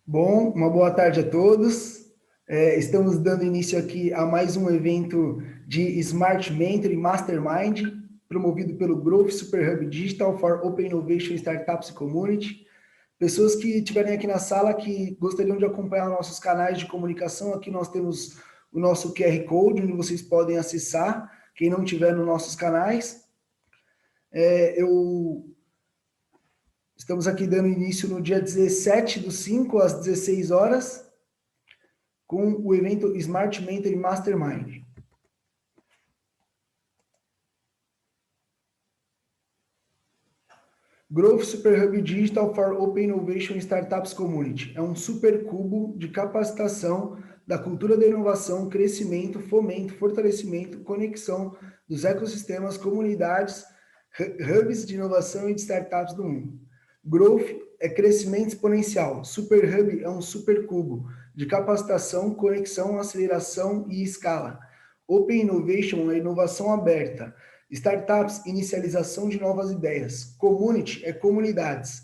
Bom, uma boa tarde a todos. Estamos dando início aqui a mais um evento de Smart Mentor e Mastermind, promovido pelo Growth Super Hub Digital for Open Innovation Startups Community. Pessoas que estiverem aqui na sala que gostariam de acompanhar nossos canais de comunicação, aqui nós temos o nosso QR Code, onde vocês podem acessar, quem não tiver nos nossos canais. Estamos aqui dando início no dia 17/5, às 16 horas, com o evento Smart Mentor e Mastermind. Growth Super Hub Digital for Open Innovation Startups Community. É um super cubo de capacitação da cultura da inovação, crescimento, fomento, fortalecimento, conexão dos ecossistemas, comunidades, hubs de inovação e de startups do mundo. Growth é crescimento exponencial. Super Hub é um super cubo de capacitação, conexão, aceleração e escala. Open Innovation é inovação aberta. Startups, inicialização de novas ideias. Community é comunidades.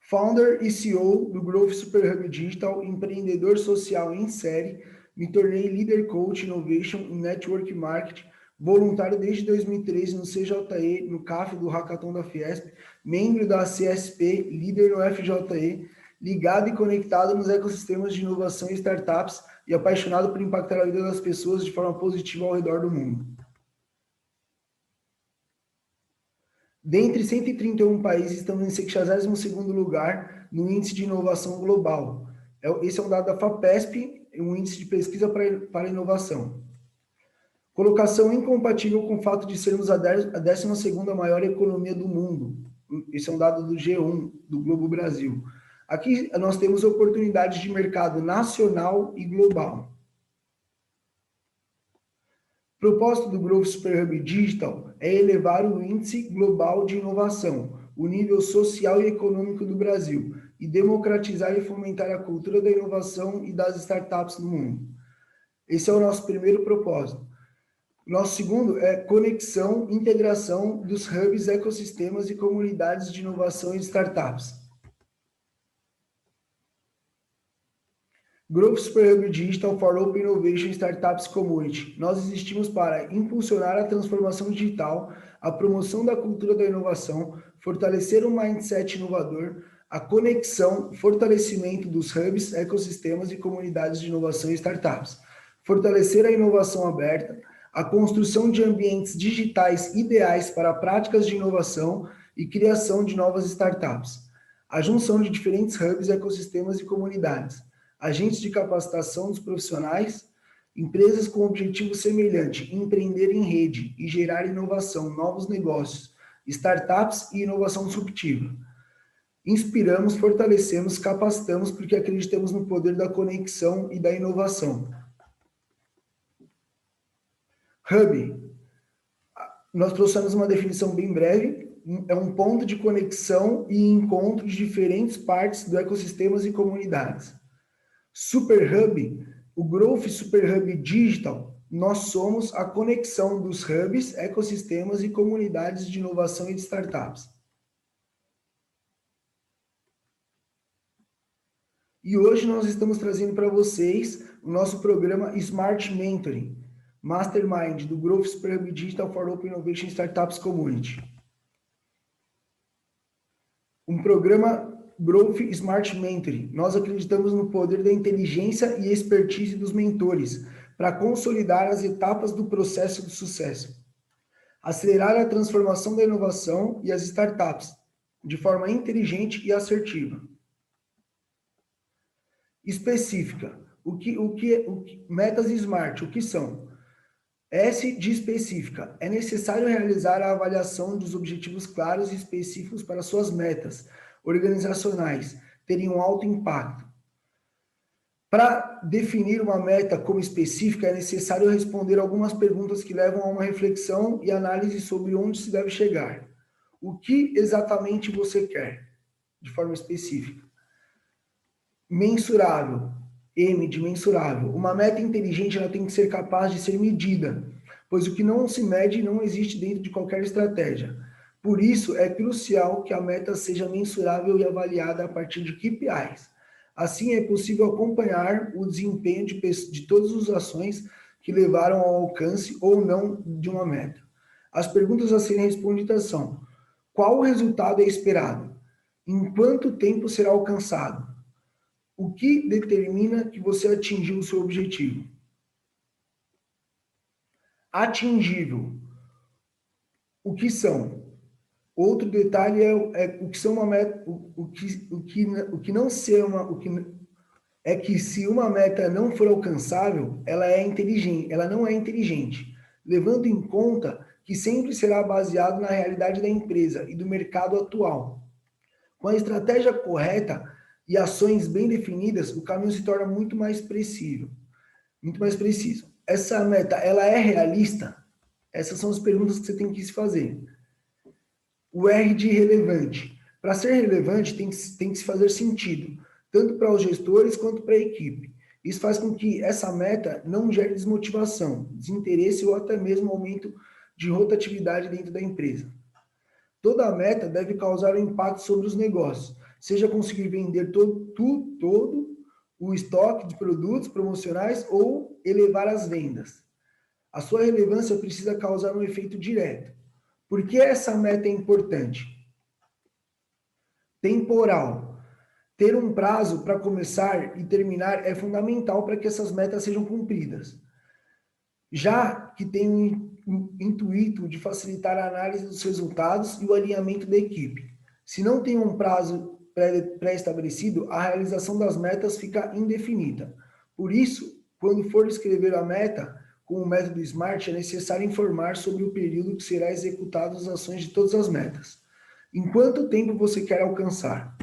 Founder e CEO do Growth Super Hub Digital, empreendedor social em série, me tornei líder coach innovation em network marketing, voluntário desde 2013 no CJE, no CAF do Hackathon da Fiesp, membro da CSP, líder no FJE, ligado e conectado nos ecossistemas de inovação e startups e apaixonado por impactar a vida das pessoas de forma positiva ao redor do mundo. Dentre 131 países, estamos em 62º lugar no Índice de Inovação Global. Esse é um dado da FAPESP, um índice de pesquisa para inovação. Colocação incompatível com o fato de sermos a 12ª maior economia do mundo. Esse é um dado do G1, do Globo Brasil. Aqui nós temos oportunidades de mercado nacional e global. O propósito do Growth Super Hub Digital é elevar o índice global de inovação, o nível social e econômico do Brasil, e democratizar e fomentar a cultura da inovação e das startups no mundo. Esse é o nosso primeiro propósito. Nosso segundo é conexão, integração dos hubs, ecossistemas e comunidades de inovação e de startups. Growth Super Hub Digital for Open Innovation Startups Community. Nós existimos para impulsionar a transformação digital, a promoção da cultura da inovação, fortalecer um mindset inovador, a conexão, fortalecimento dos hubs, ecossistemas e comunidades de inovação e startups, fortalecer a inovação aberta, a construção de ambientes digitais ideais para práticas de inovação e criação de novas startups, a junção de diferentes hubs, ecossistemas e comunidades, agentes de capacitação dos profissionais, empresas com objetivo semelhante, empreender em rede e gerar inovação, novos negócios, startups e inovação disruptiva. Inspiramos, fortalecemos, capacitamos porque acreditamos no poder da conexão e da inovação. Hub. Nós trouxemos uma definição bem breve, é um ponto de conexão e encontro de diferentes partes do ecossistemas e comunidades. Super Hub, o Growth Super Hub Digital, nós somos a conexão dos hubs, ecossistemas e comunidades de inovação e de startups. E hoje nós estamos trazendo para vocês o nosso programa Smart Mentoring, Mastermind, do Growth Super Hub Digital for Open Innovation Startups Community. Um programa Growth Smart Mentoring. Nós acreditamos no poder da inteligência e expertise dos mentores para consolidar as etapas do processo do sucesso. Acelerar a transformação da inovação e as startups de forma inteligente e assertiva. Específica. Metas Smart, o que são? S de específica. É necessário realizar a avaliação dos objetivos claros e específicos para suas metas organizacionais terem um alto impacto. Para definir uma meta como específica, é necessário responder algumas perguntas que levam a uma reflexão e análise sobre onde se deve chegar. O que exatamente você quer, de forma específica? Mensurável. M de mensurável. Uma meta inteligente ela tem que ser capaz de ser medida, pois o que não se mede não existe dentro de qualquer estratégia. Por isso, é crucial que a meta seja mensurável e avaliada a partir de KPIs. Assim, é possível acompanhar o desempenho de todas as ações que levaram ao alcance ou não de uma meta. As perguntas a serem respondidas são: qual o resultado é esperado? Em quanto tempo será alcançado? O que determina que você atingiu o seu objetivo? Atingível. O que são? Outro detalhe é o que são uma meta, o que não ser uma, o que é que se uma meta não for alcançável, ela é inteligente, ela não é inteligente, levando em conta que sempre será baseado na realidade da empresa e do mercado atual. Com a estratégia correta e ações bem definidas, o caminho se torna muito mais preciso, muito mais preciso. Essa meta, ela é realista? Essas são as perguntas que você tem que se fazer. O R de relevante. Para ser relevante, tem que se fazer sentido, tanto para os gestores quanto para a equipe. Isso faz com que essa meta não gere desmotivação, desinteresse ou até mesmo aumento de rotatividade dentro da empresa. Toda meta deve causar um impacto sobre os negócios, seja conseguir vender todo o estoque de produtos promocionais ou elevar as vendas. A sua relevância precisa causar um efeito direto. Por que essa meta é importante? Temporal. Ter um prazo para começar e terminar é fundamental para que essas metas sejam cumpridas, já que tem um intuito de facilitar a análise dos resultados e o alinhamento da equipe. Se não tem um prazo pré-estabelecido, a realização das metas fica indefinida. Por isso, quando for escrever a meta com o método SMART, é necessário informar sobre o período que será executado as ações de todas as metas. Em quanto tempo você quer alcançar?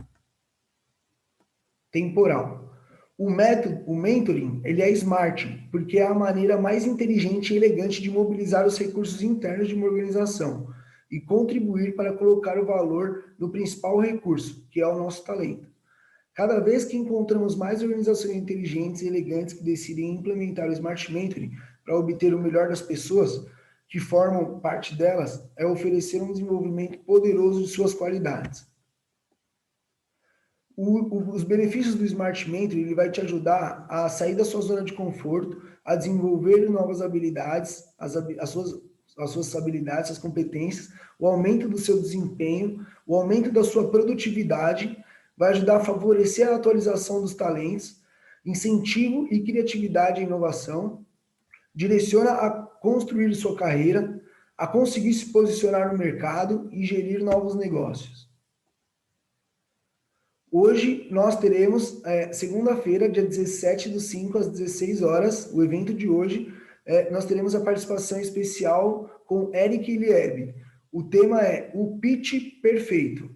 Temporal. O mentoring, ele é smart, porque é a maneira mais inteligente e elegante de mobilizar os recursos internos de uma organização e contribuir para colocar o valor no principal recurso, que é o nosso talento. Cada vez que encontramos mais organizações inteligentes e elegantes que decidem implementar o Smart Mentoring para obter o melhor das pessoas que formam parte delas, é oferecer um desenvolvimento poderoso de suas qualidades. Os benefícios do Smart Mentor, ele vai te ajudar a sair da sua zona de conforto, a desenvolver novas habilidades, as suas habilidades, suas competências, o aumento do seu desempenho, o aumento da sua produtividade, vai ajudar a favorecer a atualização dos talentos, incentivo e criatividade e inovação, direciona a construir sua carreira, a conseguir se posicionar no mercado e gerir novos negócios. Hoje nós teremos, segunda-feira, dia 17/5, às 16 horas, o evento de hoje, nós teremos a participação especial com Eric Lieb. O tema é o pitch perfeito,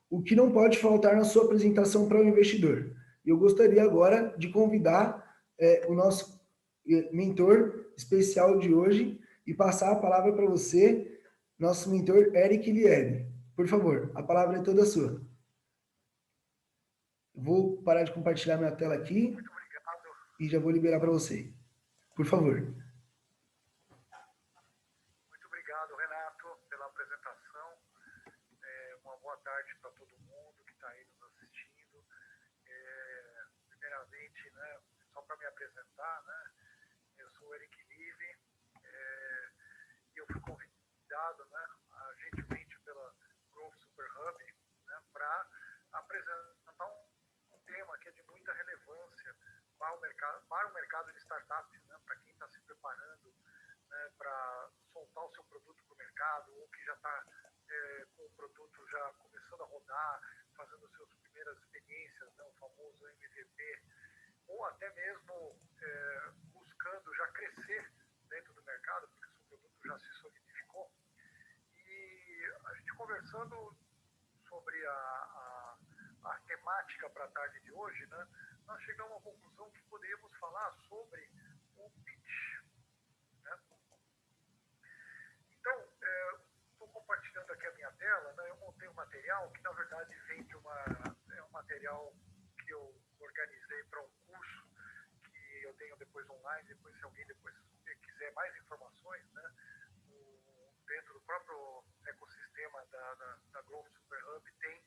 o que não pode faltar na sua apresentação para o investidor. Eu gostaria agora de convidar o nosso mentor especial de hoje e passar a palavra para você, nosso mentor Eric Lieb. Por favor, a palavra é toda sua. Vou parar de compartilhar minha tela aqui e já vou liberar para você. Por favor. Muito obrigado, Renato, pela apresentação. Uma boa tarde para todo mundo que está aí nos assistindo. Primeiramente, né, só para me apresentar, né, eu sou o Eric Live e eu fui convidado, né, gentilmente pela Growth Super Hub, né, para apresentar um tema que é de muita relevância para o mercado de startups, né, para quem está se preparando, né, para soltar o seu produto para o mercado, ou que já está com o produto já começando a rodar, fazendo suas primeiras experiências, né, o famoso MVP, ou até mesmo buscando já crescer dentro do mercado, porque o seu produto já se solidificou. E a gente conversando sobre a temática para a tarde de hoje, né, nós chegamos à conclusão que poderíamos falar sobre o pitch. Né? Então, estou compartilhando aqui a minha tela, né, eu montei um material que, na verdade, vem de um material que eu organizei para um curso que eu tenho depois online, depois se alguém depois quiser mais informações, né, dentro do próprio ecossistema sistema da Growth Super Hub tem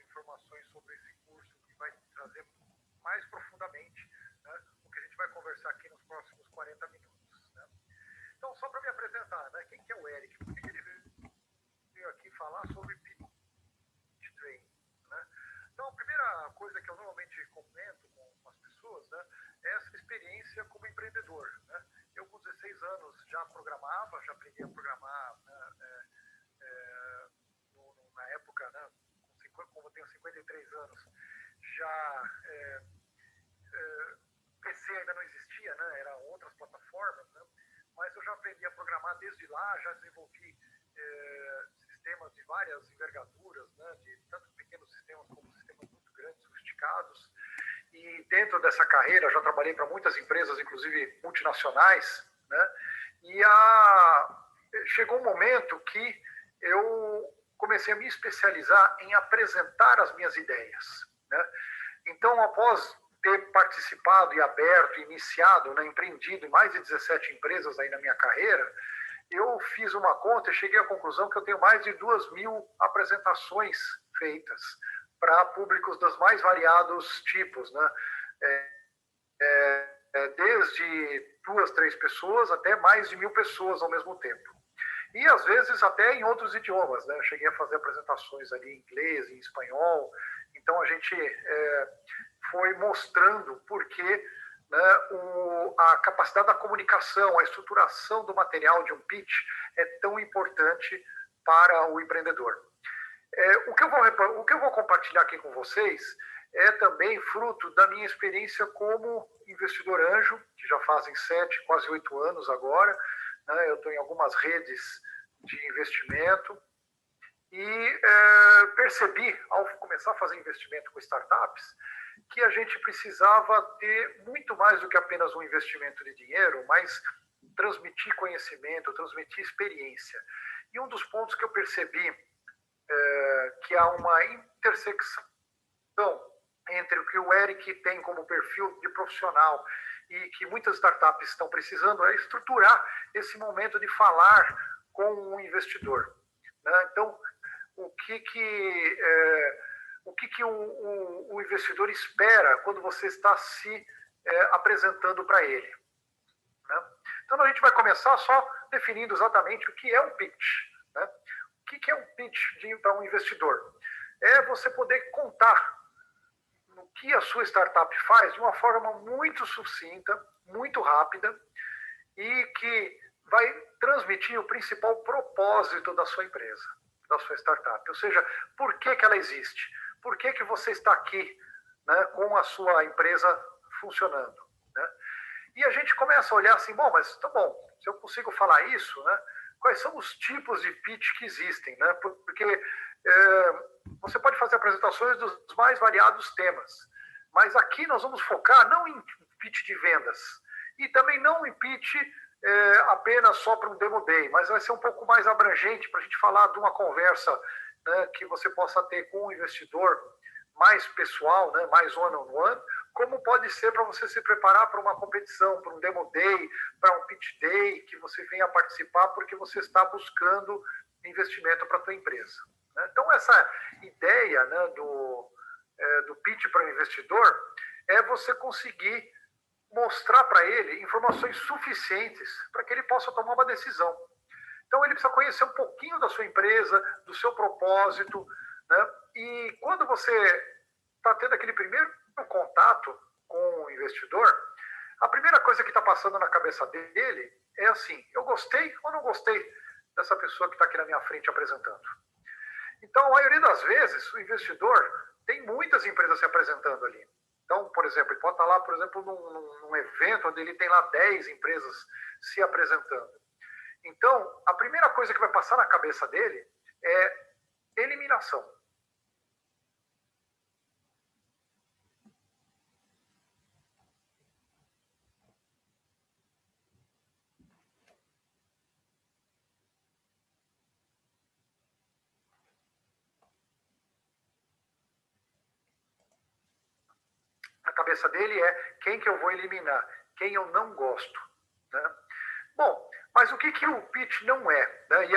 informações sobre esse curso que vai trazer mais profundamente, né, o que a gente vai conversar aqui nos próximos 40 minutos. Né? Então, só para me apresentar, né, quem que é o Eric? Por que ele veio aqui falar sobre pitch training? Né? Então, a primeira coisa que eu normalmente comento com as pessoas, né, é essa experiência como empreendedor. Né? Eu, com 16 anos, já programava, já aprendi a programar, né, na época, né, como eu tenho 53 anos, já PC ainda não existia, né, eram outras plataformas, né, mas eu já aprendi a programar desde lá, já desenvolvi sistemas de várias envergaduras, né, de tanto pequenos sistemas como sistemas muito grandes, sofisticados, e dentro dessa carreira já trabalhei para muitas empresas, inclusive multinacionais, né, e chegou um momento que eu comecei a me especializar em apresentar as minhas ideias. Né? Então, após ter participado e aberto, iniciado, né, empreendido em mais de 17 empresas aí na minha carreira, eu fiz uma conta e cheguei à conclusão que eu tenho mais de 2.000 apresentações feitas para públicos dos mais variados tipos, né? Desde 2, 3 pessoas até mais de 1.000 pessoas ao mesmo tempo. E, às vezes, até em outros idiomas. Né? Eu cheguei a fazer apresentações ali em inglês, em espanhol. Então, a gente foi mostrando por que, né, a capacidade da comunicação, a estruturação do material de um pitch é tão importante para o empreendedor. O que eu vou compartilhar aqui com vocês é também fruto da minha experiência como investidor anjo, que já fazem 7, quase 8 anos agora. Né? Eu estou em algumas redes de investimento e percebi, ao começar a fazer investimento com startups, que a gente precisava ter muito mais do que apenas um investimento de dinheiro, mas transmitir conhecimento, transmitir experiência. E um dos pontos que eu percebi que há uma intersecção entre o que o Eric tem como perfil de profissional e que muitas startups estão precisando é estruturar esse momento de falar com um investidor. Né? Então, o que o investidor espera quando você está se apresentando para ele? Né? Então, a gente vai começar só definindo exatamente o que é um pitch. Né? O que é um pitch para um investidor? É você poder contar no que a sua startup faz de uma forma muito sucinta, muito rápida e que vai transmitir o principal propósito da sua empresa, da sua startup. Ou seja, por que ela existe? Por que você está aqui, né, com a sua empresa funcionando? Né? E a gente começa a olhar assim, bom, mas tá bom, se eu consigo falar isso, né, quais são os tipos de pitch que existem? Né? Porque você pode fazer apresentações dos mais variados temas, mas aqui nós vamos focar não em pitch de vendas e também não em pitch apenas só para um demo day, mas vai ser um pouco mais abrangente para a gente falar de uma conversa, né, que você possa ter com um investidor mais pessoal, né, mais one-on-one, como pode ser para você se preparar para uma competição, para um demo day, para um pitch day, que você venha participar porque você está buscando investimento para a tua empresa. Né? Então, essa ideia, né, do pitch para o investidor é você conseguir mostrar para ele informações suficientes para que ele possa tomar uma decisão. Então, ele precisa conhecer um pouquinho da sua empresa, do seu propósito, né? E quando você está tendo aquele primeiro contato com o investidor, a primeira coisa que está passando na cabeça dele é assim, eu gostei ou não gostei dessa pessoa que está aqui na minha frente apresentando? Então, a maioria das vezes, o investidor tem muitas empresas se apresentando ali. Então, por exemplo, ele pode estar lá, por exemplo, num evento onde ele tem lá 10 empresas se apresentando. Então, a primeira coisa que vai passar na cabeça dele é eliminação. Na cabeça dele é quem que eu vou eliminar, quem eu não gosto. Né? Bom, mas o que o pitch não é? Né? E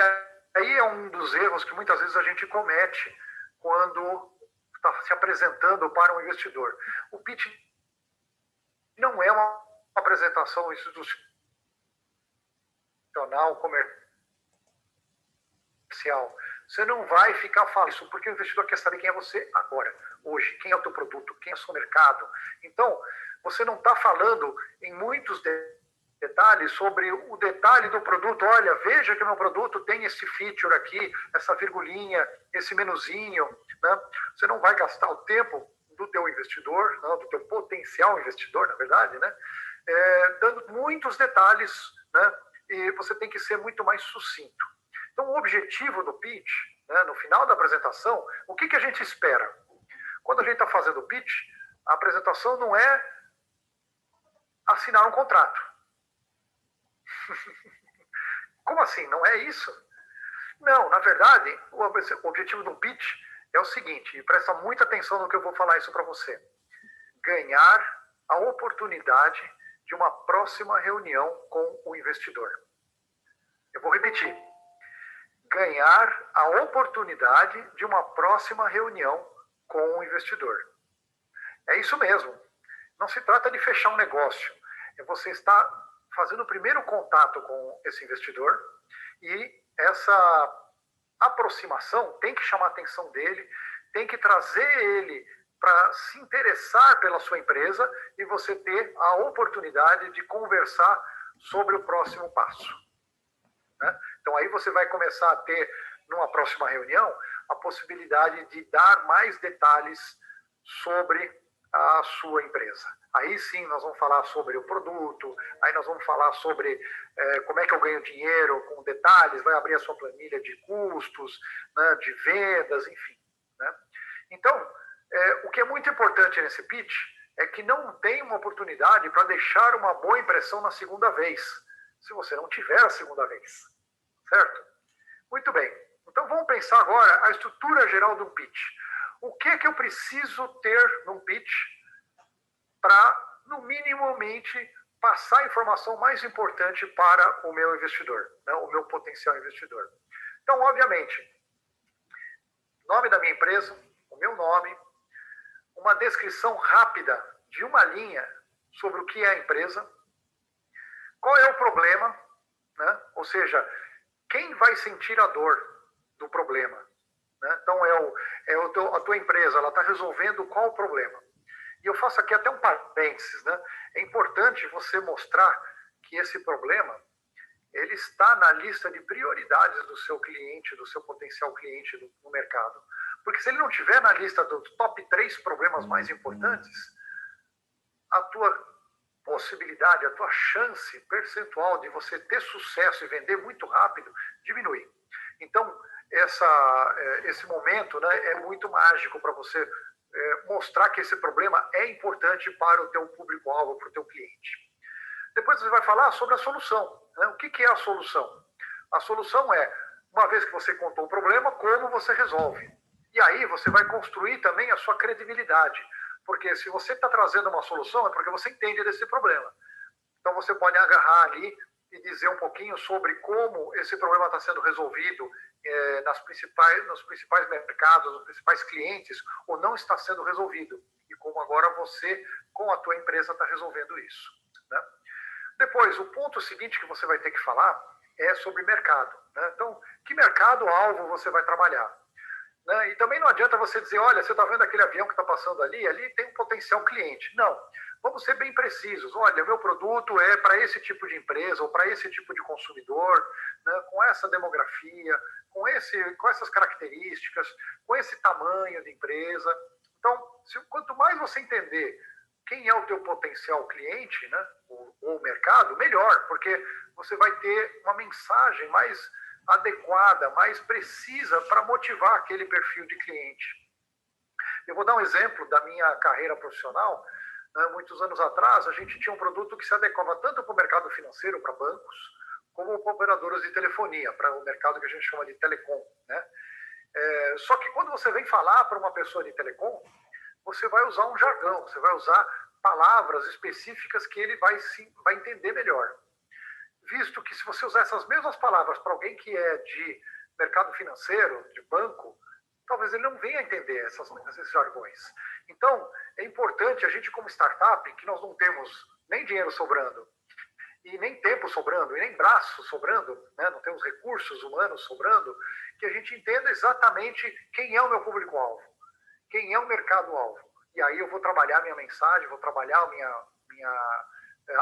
aí é um dos erros que muitas vezes a gente comete quando está se apresentando para um investidor. O pitch não é uma apresentação institucional, comercial. Você não vai ficar falando isso, porque o investidor quer saber quem é você agora, hoje, quem é o teu produto, quem é o seu mercado. Então, você não está falando em muitos detalhes sobre o detalhe do produto. Olha, veja que meu produto tem esse feature aqui, essa virgulinha, esse menuzinho. Né? Você não vai gastar o tempo do teu investidor, não, do teu potencial investidor, na verdade, né? Dando muitos detalhes, né? E você tem que ser muito mais sucinto. Então, o objetivo do pitch, né, no final da apresentação, o que, que a gente espera? Quando a gente está fazendo o pitch, a apresentação não é assinar um contrato. Como assim? Não é isso? Não, na verdade, o objetivo do pitch é o seguinte, e presta muita atenção no que eu vou falar isso para você. Ganhar a oportunidade de uma próxima reunião com o investidor. Eu vou repetir. Ganhar a oportunidade de uma próxima reunião com o investidor. É isso mesmo. Não se trata de fechar um negócio. É você estar fazendo o primeiro contato com esse investidor e essa aproximação tem que chamar a atenção dele, tem que trazer ele para se interessar pela sua empresa e você ter a oportunidade de conversar sobre o próximo passo. Né? Então aí você vai começar a ter, numa próxima reunião, a possibilidade de dar mais detalhes sobre a sua empresa. Aí sim nós vamos falar sobre o produto, aí nós vamos falar sobre como é que eu ganho dinheiro com detalhes, vai abrir a sua planilha de custos, né, de vendas, enfim. Né? Então, o que é muito importante nesse pitch é que não tem uma oportunidade para deixar uma boa impressão na segunda vez, se você não tiver a segunda vez. Certo? Muito bem. Então vamos pensar agora a estrutura geral do pitch. O que é que eu preciso ter num pitch para, no minimamente, passar a informação mais importante para o meu investidor, né, o meu potencial investidor? Então, obviamente, nome da minha empresa, o meu nome, uma descrição rápida de uma linha sobre o que é a empresa, qual é o problema, né? Ou seja, quem vai sentir a dor do problema? Né? Então, a tua empresa, ela está resolvendo qual o problema? E eu faço aqui até um parênteses, né? É importante você mostrar que esse problema, ele está na lista de prioridades do seu cliente, do seu potencial cliente no mercado. Porque se ele não estiver na lista dos top 3 problemas mais importantes, a tua possibilidade, a tua chance percentual de você ter sucesso e vender muito rápido diminui. Então, esse momento, né, é muito mágico para você mostrar que esse problema é importante para o teu público-alvo, para o teu cliente. Depois você vai falar sobre a solução. Né? O que é a solução? A solução é, uma vez que você contou o problema, como você resolve. E aí você vai construir também a sua credibilidade. Porque se você está trazendo uma solução, é porque você entende desse problema. Então você pode agarrar ali e dizer um pouquinho sobre como esse problema está sendo resolvido nos principais mercados, nos principais clientes, ou não está sendo resolvido. E como agora você, com a tua empresa, está resolvendo isso. Né? Depois, o ponto seguinte que você vai ter que falar é sobre mercado. Né? Então, que mercado-alvo você vai trabalhar? Né? E também não adianta você dizer, olha, você está vendo aquele avião que está passando ali tem um potencial cliente. Não, vamos ser bem precisos. Olha, meu produto é para esse tipo de empresa ou para esse tipo de consumidor, né? Com essa demografia, com essas características, com esse tamanho de empresa. Então, quanto mais você entender quem é o teu potencial cliente, né, ou mercado, melhor, porque você vai ter uma mensagem mais adequada, mais precisa para motivar aquele perfil de cliente. Eu vou dar um exemplo da minha carreira profissional. Né, muitos anos atrás, a gente tinha um produto que se adequava tanto para o mercado financeiro, para bancos, como para operadoras de telefonia, para o mercado que a gente chama de telecom. Né? Só que quando você vem falar para uma pessoa de telecom, você vai usar um jargão, você vai usar palavras específicas que ele vai entender melhor. Visto que se você usar essas mesmas palavras para alguém que é de mercado financeiro, de banco, talvez ele não venha entender esses jargões. Então, é importante a gente, como startup, que nós não temos nem dinheiro sobrando, e nem tempo sobrando, e nem braço sobrando, né? Não temos recursos humanos sobrando, que a gente entenda exatamente quem é o meu público-alvo, quem é o mercado-alvo. E aí eu vou trabalhar minha mensagem, vou trabalhar a minha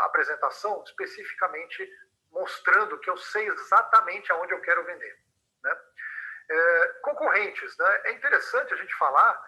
apresentação especificamente mostrando que eu sei exatamente aonde eu quero vender. Né? Concorrentes, né? É interessante a gente falar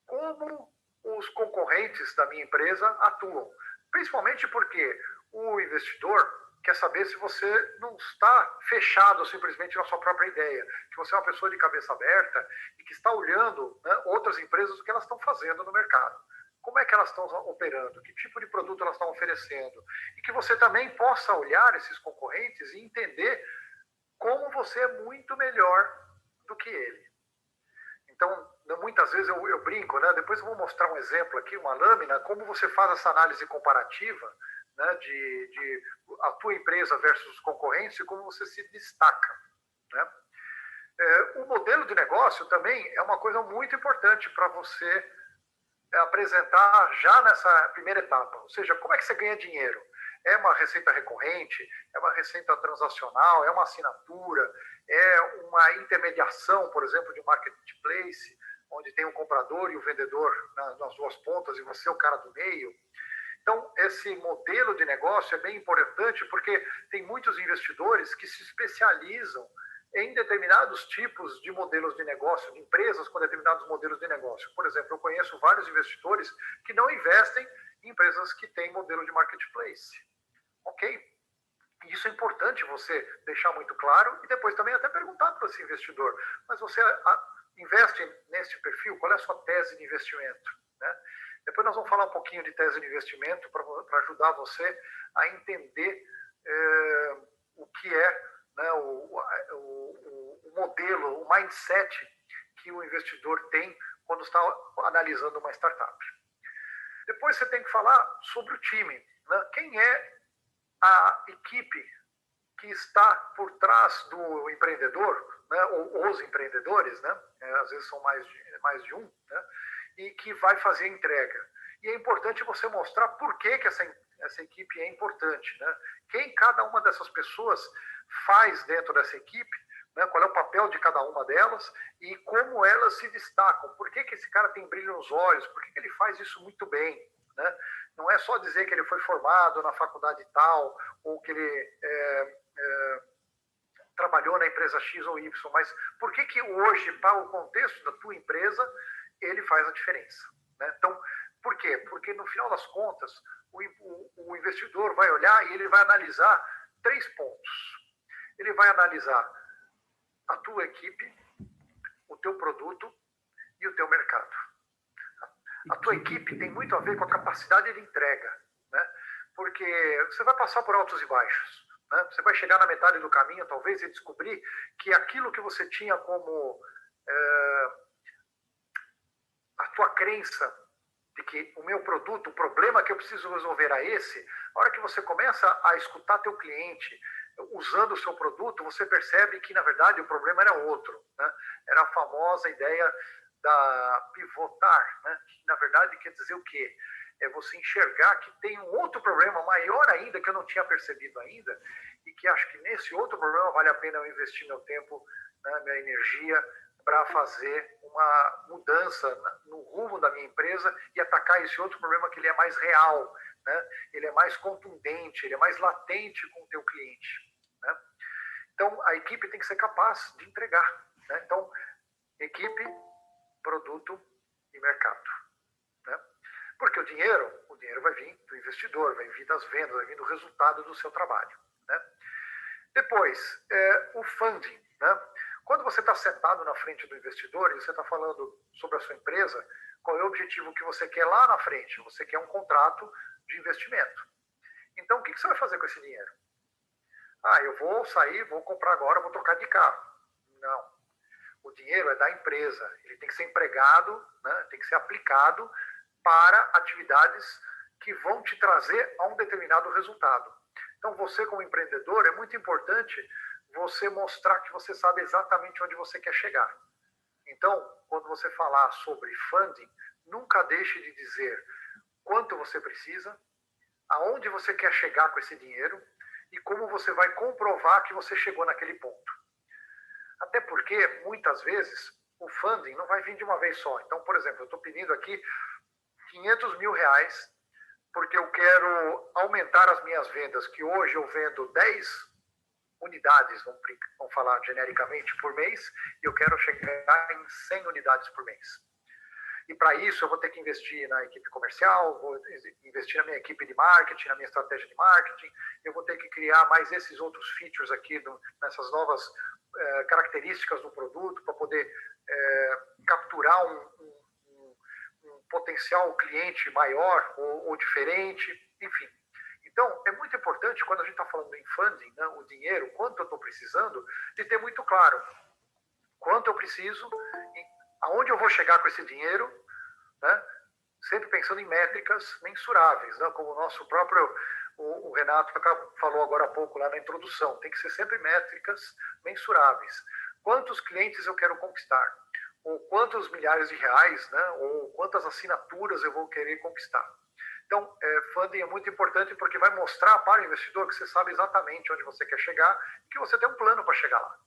como os concorrentes da minha empresa atuam, principalmente porque o investidor quer saber se você não está fechado simplesmente na sua própria ideia, que você é uma pessoa de cabeça aberta e que está olhando, né, outras empresas, o que elas estão fazendo no mercado. Como é que elas estão operando, que tipo de produto elas estão oferecendo, e que você também possa olhar esses concorrentes e entender como você é muito melhor do que ele. Então, muitas vezes eu brinco, né? Depois eu vou mostrar um exemplo aqui, uma lâmina, como você faz essa análise comparativa, né, de a tua empresa versus os concorrentes e como você se destaca. Né? O modelo de negócio também é uma coisa muito importante para você apresentar já nessa primeira etapa. Ou seja, como é que você ganha dinheiro? É uma receita recorrente? É uma receita transacional? É uma assinatura? É uma intermediação, por exemplo, de marketplace, onde tem um comprador e o vendedor nas duas pontas e você é o cara do meio? Então, esse modelo de negócio é bem importante porque tem muitos investidores que se especializam em determinados tipos de modelos de negócio, de empresas com determinados modelos de negócio. Por exemplo, eu conheço vários investidores que não investem em empresas que têm modelo de marketplace. Ok? Isso é importante você deixar muito claro e depois também até perguntar para esse investidor, mas você investe nesse perfil? Qual é a sua tese de investimento? Né? Depois nós vamos falar um pouquinho de tese de investimento para ajudar você a entender o que é, né, o modelo, o mindset que o investidor tem quando está analisando uma startup. Depois você tem que falar sobre o time. Né? Quem é a equipe que está por trás do empreendedor, né, ou os empreendedores, né, às vezes são mais de um, né, e que vai fazer a entrega. E é importante você mostrar por que essa equipe é importante, né? Quem cada uma dessas pessoas faz dentro dessa equipe, né? Qual é o papel de cada uma delas e como elas se destacam. Por que esse cara tem brilho nos olhos? Por que ele faz isso muito bem? Né? Não é só dizer que ele foi formado na faculdade tal ou que ele trabalhou na empresa X ou Y, mas por que hoje, para o contexto da tua empresa, ele faz a diferença? Né? Então, por quê? Porque no final das contas, o investidor vai olhar e ele vai analisar 3 pontos. Ele vai analisar a tua equipe, o teu produto e o teu mercado. A tua equipe tem muito a ver com a capacidade de entrega, né? Porque você vai passar por altos e baixos. Né? Você vai chegar na metade do caminho, talvez, e descobrir que aquilo que você tinha como a tua crença de que o meu produto, o problema que eu preciso resolver é esse, a hora que você começa a escutar teu cliente usando o seu produto, você percebe que, na verdade, o problema era outro. Né? Era a famosa ideia da pivotar, né? Que, na verdade, quer dizer o quê? É você enxergar que tem um outro problema maior ainda, que eu não tinha percebido ainda, e que acho que nesse outro problema vale a pena eu investir meu tempo, né, minha energia, para fazer uma mudança no rumo da minha empresa e atacar esse outro problema que ele é mais real, né? Ele é mais contundente, ele é mais latente com o teu cliente. Né? Então, a equipe tem que ser capaz de entregar. Né? Então, equipe, produto e mercado. Né? Porque o dinheiro vai vir do investidor, vai vir das vendas, vai vir do resultado do seu trabalho. Né? Depois, o funding. Né? Quando você está sentado na frente do investidor e você está falando sobre a sua empresa, qual é o objetivo que você quer lá na frente? Você quer um contrato de investimento. Então, o que você vai fazer com esse dinheiro? Eu vou sair, vou comprar agora, vou trocar de carro. Não. O dinheiro é da empresa. Ele tem que ser empregado, né? Tem que ser aplicado para atividades que vão te trazer a um determinado resultado. Então, você como empreendedor, é muito importante você mostrar que você sabe exatamente onde você quer chegar. Então, quando você falar sobre funding, nunca deixe de dizer quanto você precisa, aonde você quer chegar com esse dinheiro e como você vai comprovar que você chegou naquele ponto. Até porque, muitas vezes, o funding não vai vir de uma vez só. Então, por exemplo, eu estou pedindo aqui 500 mil reais porque eu quero aumentar as minhas vendas, que hoje eu vendo 10 unidades, vamos falar genericamente, por mês, e eu quero chegar em 100 unidades por mês. E para isso eu vou ter que investir na equipe comercial, vou investir na minha equipe de marketing, na minha estratégia de marketing, eu vou ter que criar mais esses outros features aqui, nessas novas características do produto, para poder capturar um potencial cliente maior ou diferente, enfim. Então, é muito importante, quando a gente está falando em funding, né, o dinheiro, quanto eu estou precisando, de ter muito claro quanto eu preciso, aonde eu vou chegar com esse dinheiro, né, sempre pensando em métricas mensuráveis, né, como o nosso próprio, o Renato falou agora há pouco lá na introdução, tem que ser sempre métricas mensuráveis. Quantos clientes eu quero conquistar? Ou quantos milhares de reais, né, ou quantas assinaturas eu vou querer conquistar? Então, funding é muito importante porque vai mostrar para o investidor que você sabe exatamente onde você quer chegar e que você tem um plano para chegar lá.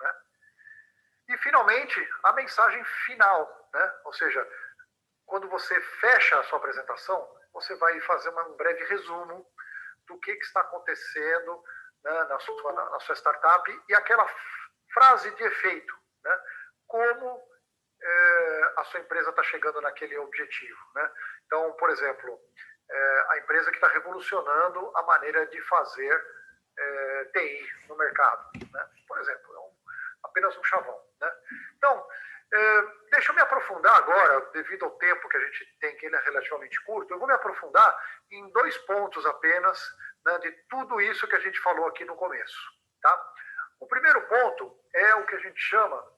Né? E, finalmente, a mensagem final. Né? Ou seja, quando você fecha a sua apresentação, você vai fazer um breve resumo do que está acontecendo, né, na sua startup e aquela frase de efeito. Né? Como a sua empresa está chegando naquele objetivo. Né? Então, por exemplo, a empresa que está revolucionando a maneira de fazer TI no mercado. Né? Por exemplo, apenas um chavão. Né? Então, deixa eu me aprofundar agora, devido ao tempo que a gente tem, que ele é relativamente curto, eu vou me aprofundar em 2 pontos apenas, né, de tudo isso que a gente falou aqui no começo. Tá? O primeiro ponto é o que a gente chama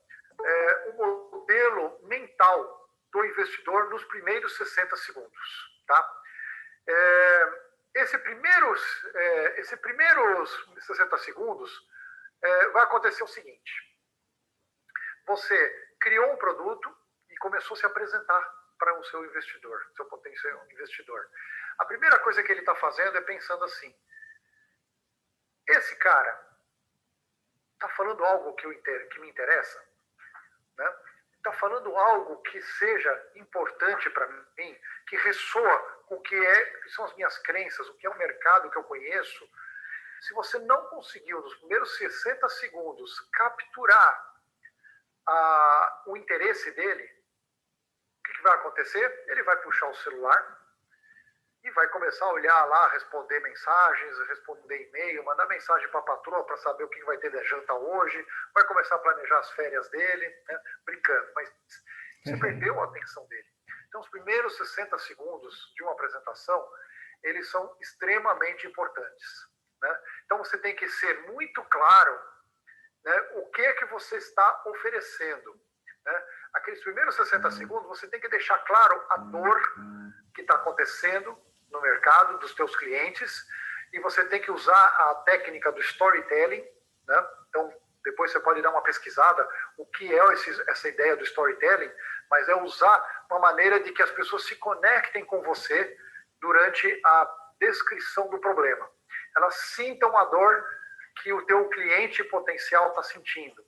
o modelo mental do investidor nos primeiros 60 segundos. Tá? Esses primeiros 60 segundos vai acontecer o seguinte: você criou um produto e começou a se apresentar para o seu investidor, seu potencial investidor. A primeira coisa que ele está fazendo é pensando assim: esse cara está falando algo que me interessa? Né? Está falando algo que seja importante para mim, que ressoa com o que são as minhas crenças, o que é o mercado que eu conheço. Se você não conseguiu, nos primeiros 60 segundos, capturar o interesse dele, o que vai acontecer? Ele vai puxar o celular e vai começar a olhar lá, responder mensagens, responder e-mail, mandar mensagem para a patroa para saber o que vai ter de janta hoje, vai começar a planejar as férias dele, né? Brincando, mas você perdeu a atenção dele. Então, os primeiros 60 segundos de uma apresentação, eles são extremamente importantes. Né? Então, você tem que ser muito claro, né, o que é que você está oferecendo. Né? Aqueles primeiros 60 segundos, você tem que deixar claro a dor que está acontecendo no mercado, dos teus clientes, e você tem que usar a técnica do storytelling. Né? Então, depois você pode dar uma pesquisada o que é essa ideia do storytelling, mas é usar uma maneira de que as pessoas se conectem com você durante a descrição do problema. Elas sintam a dor que o teu cliente potencial está sentindo.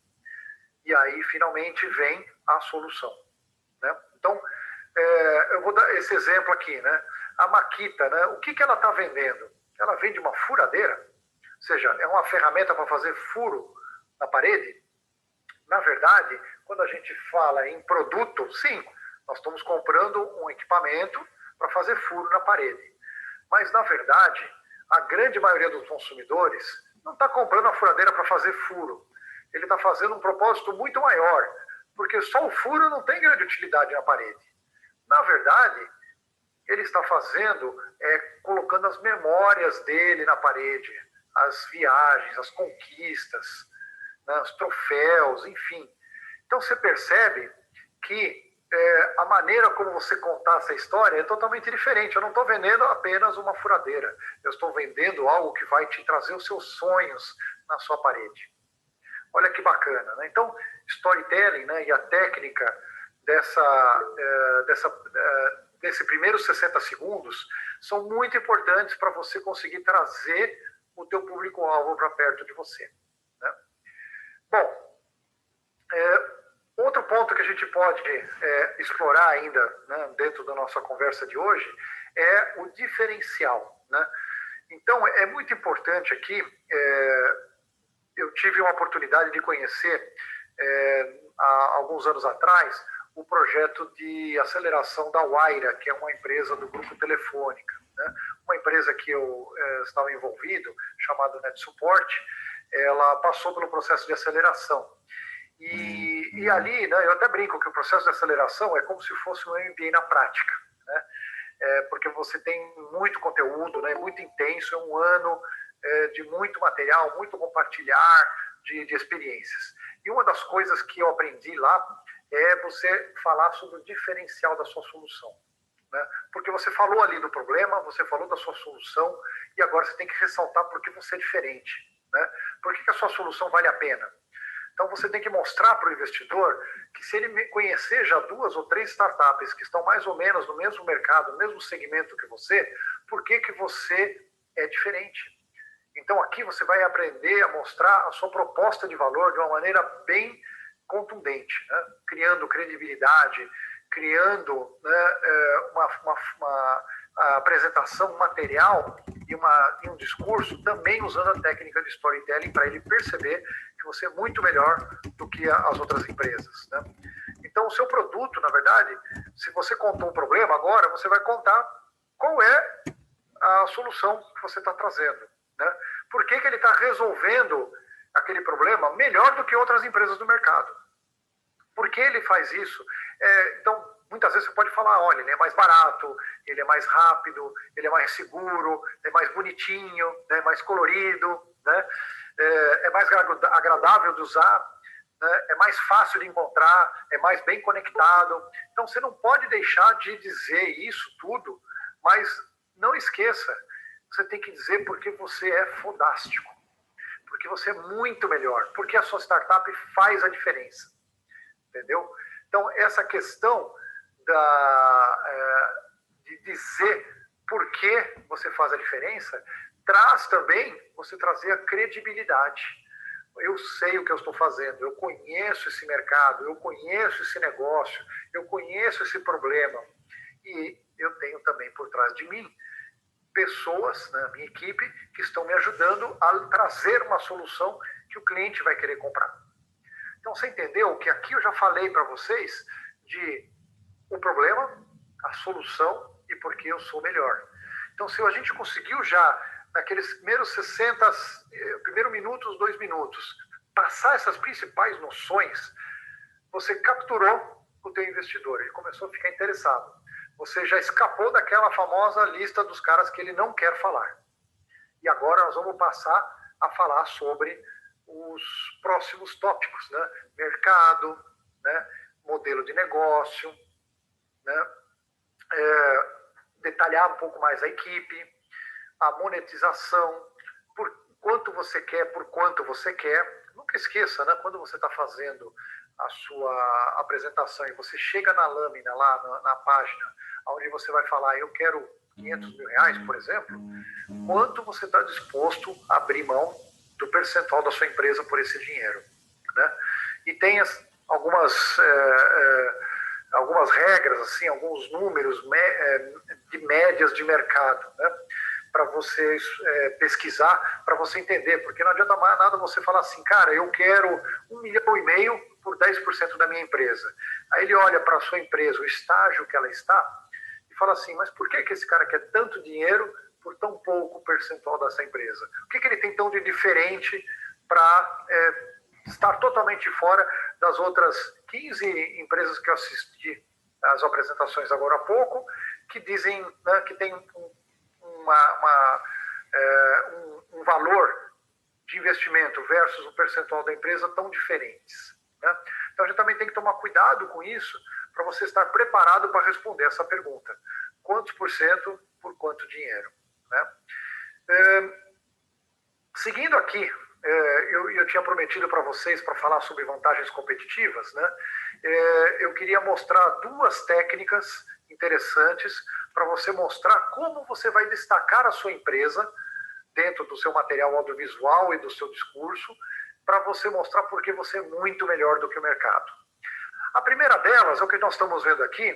E aí, finalmente, vem a solução. Né? Então, eu vou dar esse exemplo aqui. Né? A Makita, né? O que ela está vendendo? Ela vende uma furadeira, ou seja, é uma ferramenta para fazer furo na parede. Na verdade, quando a gente fala em produto, sim, nós estamos comprando um equipamento para fazer furo na parede. Mas, na verdade, a grande maioria dos consumidores não está comprando a furadeira para fazer furo. Ele está fazendo um propósito muito maior, porque só o furo não tem grande utilidade na parede. Na verdade, ele está fazendo, colocando as memórias dele na parede, as viagens, as conquistas, né, os troféus, enfim. Então você percebe que a maneira como você contar essa história é totalmente diferente. Eu não estou vendendo apenas uma furadeira, eu estou vendendo algo que vai te trazer os seus sonhos na sua parede. Olha que bacana, né? Então, storytelling, né, e a técnica desse primeiros 60 segundos são muito importantes para você conseguir trazer o teu público-alvo para perto de você, né? Bom, outro ponto que a gente pode explorar ainda, né, dentro da nossa conversa de hoje é o diferencial, né? Então, é muito importante aqui, eu tive uma oportunidade de conhecer, há alguns anos atrás, o projeto de aceleração da Wayra, que é uma empresa do Grupo Telefônica, né? Uma empresa que eu estava envolvido, chamada NetSupport, ela passou pelo processo de aceleração. E ali, né, eu até brinco que o processo de aceleração é como se fosse um MBA na prática, né? Porque você tem muito conteúdo, né, muito intenso, é um ano de muito material, muito compartilhar de experiências. E uma das coisas que eu aprendi lá é você falar sobre o diferencial da sua solução, né? Porque você falou ali do problema, você falou da sua solução, e agora você tem que ressaltar por que você é diferente, né? Por que a sua solução vale a pena. Então você tem que mostrar para o investidor que se ele conhecer já 2 ou 3 startups que estão mais ou menos no mesmo mercado, no mesmo segmento que você, por que você é diferente. Então aqui você vai aprender a mostrar a sua proposta de valor de uma maneira bem contundente, né? Criando credibilidade, criando, né, uma apresentação material e um discurso, também usando a técnica de storytelling para ele perceber que você é muito melhor do que as outras empresas, né? Então, o seu produto, na verdade, se você contou um problema, agora você vai contar qual é a solução que você está trazendo, né? Por que ele está resolvendo aquele problema melhor do que outras empresas do mercado? Por que ele faz isso? Então, muitas vezes você pode falar, olha, ele é mais barato, ele é mais rápido, ele é mais seguro, é mais bonitinho, né, mais colorido, né, é mais agradável de usar, né, é mais fácil de encontrar, é mais bem conectado. Então, você não pode deixar de dizer isso tudo, mas não esqueça, você tem que dizer porque você é fodástico, porque você é muito melhor, porque a sua startup faz a diferença. Entendeu? Então, essa questão de dizer por que você faz a diferença, traz também você trazer a credibilidade. Eu sei o que eu estou fazendo, eu conheço esse mercado, eu conheço esse negócio, eu conheço esse problema. E eu tenho também por trás de mim pessoas, né, minha equipe, que estão me ajudando a trazer uma solução que o cliente vai querer comprar. Então, você entendeu que aqui eu já falei para vocês de o problema, a solução e por que eu sou melhor. Então, se a gente conseguiu já, naqueles primeiros 60, primeiro minutos, 2 minutos, passar essas principais noções, você capturou o teu investidor, ele começou a ficar interessado. Você já escapou daquela famosa lista dos caras que ele não quer falar. E agora nós vamos passar a falar sobre os próximos tópicos, né? Mercado, né? Modelo de negócio, né? Detalhar um pouco mais a equipe, a monetização, por quanto você quer, por quanto você quer. Nunca esqueça, né? Quando você está fazendo a sua apresentação e você chega na lâmina lá na página, onde você vai falar, eu quero 500 mil reais, por exemplo, quanto você está disposto a abrir mão do percentual da sua empresa por esse dinheiro, né? E tem algumas regras, assim, alguns números de médias de mercado, né? Para você pesquisar, para você entender, porque não adianta mais nada você falar assim, cara, eu quero 1,5 milhão por 10% da minha empresa. Aí ele olha para a sua empresa, o estágio que ela está, e fala assim, mas por que esse cara quer tanto dinheiro por tão pouco percentual dessa empresa? O que ele tem tão de diferente para estar totalmente fora das outras 15 empresas que eu assisti as apresentações agora há pouco, que dizem, né, que tem um valor de investimento versus o percentual da empresa tão diferentes, né? Então a gente também tem que tomar cuidado com isso para você estar preparado para responder essa pergunta. Quantos por cento por quanto dinheiro, né? Seguindo aqui, eu tinha prometido para vocês para falar sobre vantagens competitivas, né? Eu queria mostrar duas técnicas interessantes para você mostrar como você vai destacar a sua empresa dentro do seu material audiovisual e do seu discurso, para você mostrar por que você é muito melhor do que o mercado. A primeira delas, é o que nós estamos vendo aqui,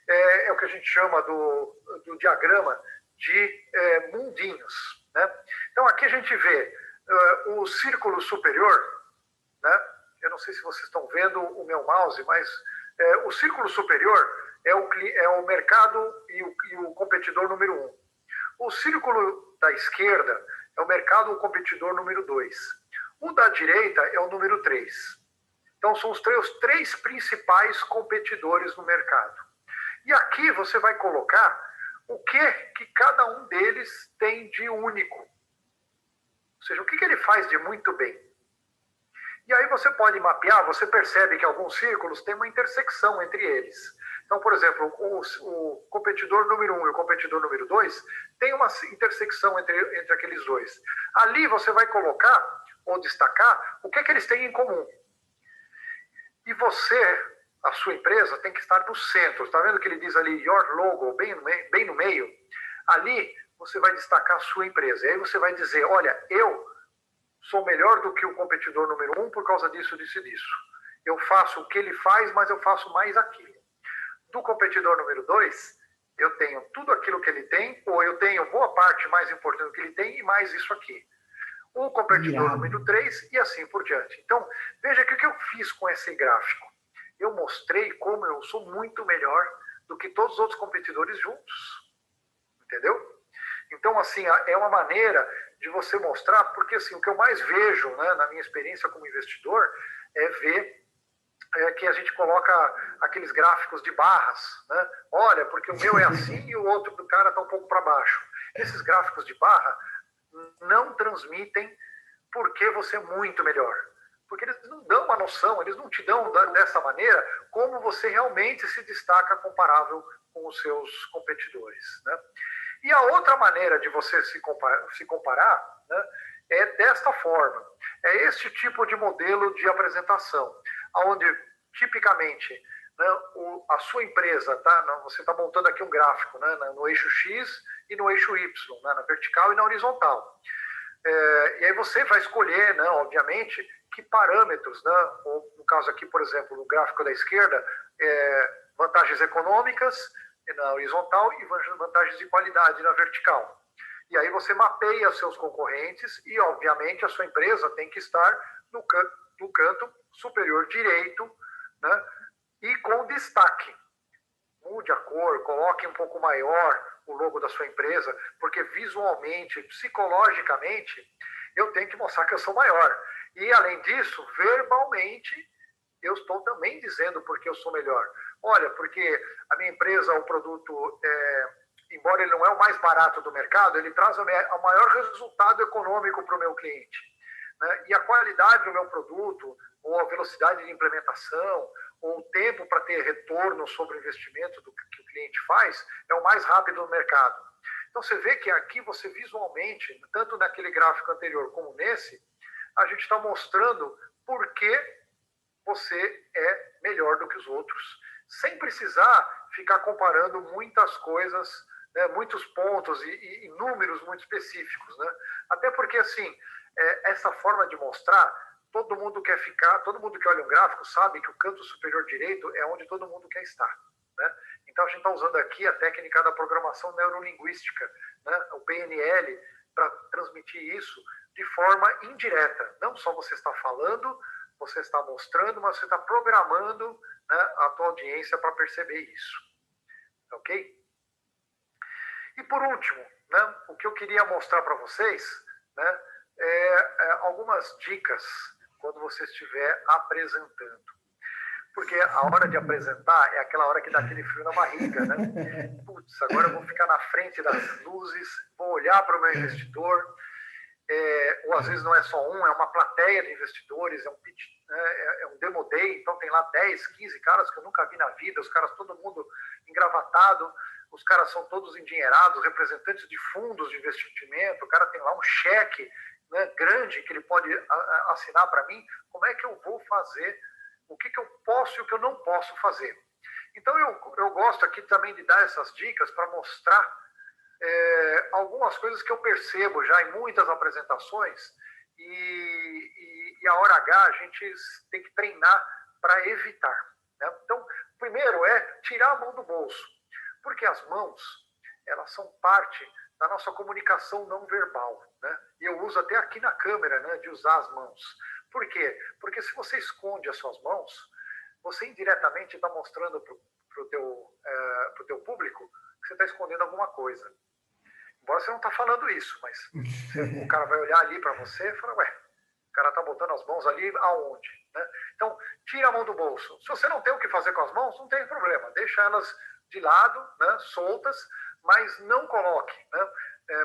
é o que a gente chama do diagrama de mundinhos, né? Então aqui a gente vê o círculo superior, né? Eu não sei se vocês estão vendo o meu mouse, mas o círculo superior é o mercado e o competidor número 1. O círculo da esquerda é o mercado e o competidor número 2. O da direita é o número 3. Então, são os três principais competidores no mercado. E aqui você vai colocar o que cada um deles tem de único. Ou seja, o que ele faz de muito bem. E aí você pode mapear, você percebe que alguns círculos têm uma intersecção entre eles. Então, por exemplo, o competidor número 1 e o competidor número 2 tem uma intersecção entre aqueles dois. Ali você vai colocar ou destacar o que eles têm em comum. E você, a sua empresa, tem que estar no centro. Está vendo que ele diz ali, your logo, bem no meio? Ali você vai destacar a sua empresa. E aí você vai dizer, olha, eu sou melhor do que o competidor número 1 por causa disso, disso e disso. Eu faço o que ele faz, mas eu faço mais aquilo. Do competidor número 2, eu tenho tudo aquilo que ele tem, ou eu tenho boa parte mais importante do que ele tem e mais isso aqui. O competidor número 3 e assim por diante. Então, veja que o que eu fiz com esse gráfico. Eu mostrei como eu sou muito melhor do que todos os outros competidores juntos. Entendeu? Então, assim, é uma maneira de você mostrar, porque assim, o que eu mais vejo, né, na minha experiência como investidor é ver que a gente coloca aqueles gráficos de barras, né? Olha, porque o meu é assim e o outro do cara está um pouco para baixo. Esses gráficos de barra não transmitem por que você é muito melhor. Porque eles não dão uma noção, eles não te dão dessa maneira como você realmente se destaca comparável com os seus competidores, né? E a outra maneira de você se comparar, né, é desta forma. É este tipo de modelo de apresentação, onde, tipicamente, né, a sua empresa, você está montando aqui um gráfico, né, no eixo X e no eixo Y, né, na vertical e na horizontal. E aí você vai escolher, né, obviamente, que parâmetros, né, ou, no caso aqui, por exemplo, no gráfico da esquerda, vantagens econômicas na horizontal e vantagens de qualidade na vertical. E aí você mapeia seus concorrentes e, obviamente, a sua empresa tem que estar no canto superior direito, né, e com destaque. Mude a cor, coloque um pouco maior o logo da sua empresa, porque visualmente, psicologicamente, eu tenho que mostrar que eu sou maior. E, além disso, verbalmente, eu estou também dizendo porque eu sou melhor. Olha, porque a minha empresa, o produto, embora ele não é o mais barato do mercado, ele traz o maior resultado econômico para o meu cliente, né? E a qualidade do meu produto, ou a velocidade de implementação, ou o tempo para ter retorno sobre o investimento do que o cliente faz, é o mais rápido do mercado. Então você vê que aqui você visualmente, tanto naquele gráfico anterior como nesse, a gente está mostrando por que você é melhor do que os outros, sem precisar ficar comparando muitas coisas, né, muitos pontos e números muito específicos, né? Até porque, assim, essa forma de mostrar, todo mundo que olha um gráfico sabe que o canto superior direito é onde todo mundo quer estar, né? Então, a gente está usando aqui a técnica da programação neurolinguística, né, o PNL, para transmitir isso de forma indireta. Não só você está falando, você está mostrando, mas você está programando, né, a tua audiência para perceber isso. Ok? E por último, né, o que eu queria mostrar para vocês, né, algumas dicas quando você estiver apresentando. Porque a hora de apresentar é aquela hora que dá aquele frio na barriga, né? Putz, agora eu vou ficar na frente das luzes, vou olhar para o meu investidor, ou às vezes não é só um, é uma plateia de investidores, é um pitch, né, é um demo day, então tem lá 10, 15 caras que eu nunca vi na vida, os caras todo mundo engravatado, os caras são todos endinheirados, representantes de fundos de investimento, o cara tem lá um cheque né, grande que ele pode assinar para mim, como é que eu vou fazer, o que eu posso e o que eu não posso fazer. Então, eu gosto aqui também de dar essas dicas para mostrar algumas coisas que eu percebo já em muitas apresentações e a hora H a gente tem que treinar para evitar. Né? Então, primeiro é tirar a mão do bolso, porque as mãos, elas são parte da nossa comunicação não verbal. Né? E eu uso até aqui na câmera, né, de usar as mãos. Por quê? Porque se você esconde as suas mãos, você indiretamente está mostrando para o teu público que você está escondendo alguma coisa. Embora você não está falando isso, mas o cara vai olhar ali para você e fala, ué, o cara está botando as mãos ali aonde? Né? Então, tira a mão do bolso. Se você não tem o que fazer com as mãos, não tem problema. Deixa elas de lado, né, soltas, mas não coloque, né?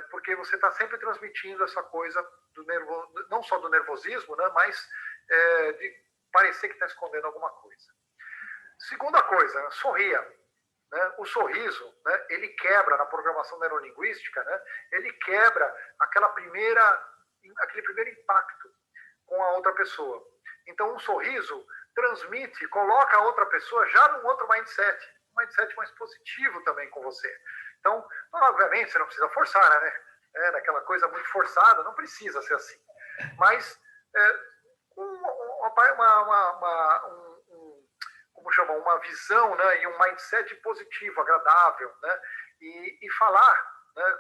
Porque você está sempre transmitindo essa coisa do não só do nervosismo, né, mas de parecer que está escondendo alguma coisa. Segunda coisa, sorria. Né? O sorriso, né, ele quebra na programação neurolinguística, né, ele quebra aquele primeiro impacto com a outra pessoa. Então, um sorriso transmite, coloca a outra pessoa já num outro mindset, um mindset mais positivo também com você. Então, obviamente, você não precisa forçar, né? Naquela coisa muito forçada, não precisa ser assim. Mas uma visão, né, e um mindset positivo, agradável, né, e falar, né,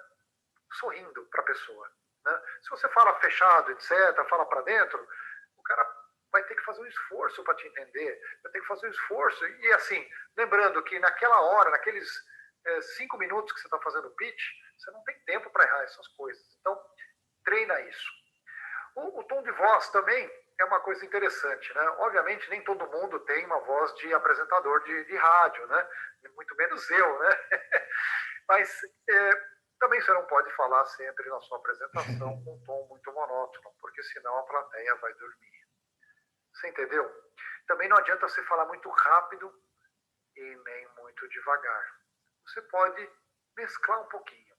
sorrindo para a pessoa. Né? Se você fala fechado, etc., fala para dentro, o cara vai ter que fazer um esforço para te entender, vai ter que fazer um esforço. E assim, lembrando que naquela hora, naqueles 5 minutos que você está fazendo o pitch, você não tem tempo para errar essas coisas. Então, treina isso. O tom de voz também é uma coisa interessante, né? Obviamente, nem todo mundo tem uma voz de apresentador de rádio, né? Muito menos eu, né? Mas também você não pode falar sempre na sua apresentação com um tom muito monótono, porque senão a plateia vai dormir. Você entendeu? Também não adianta você falar muito rápido e nem muito devagar. Você pode mesclar um pouquinho.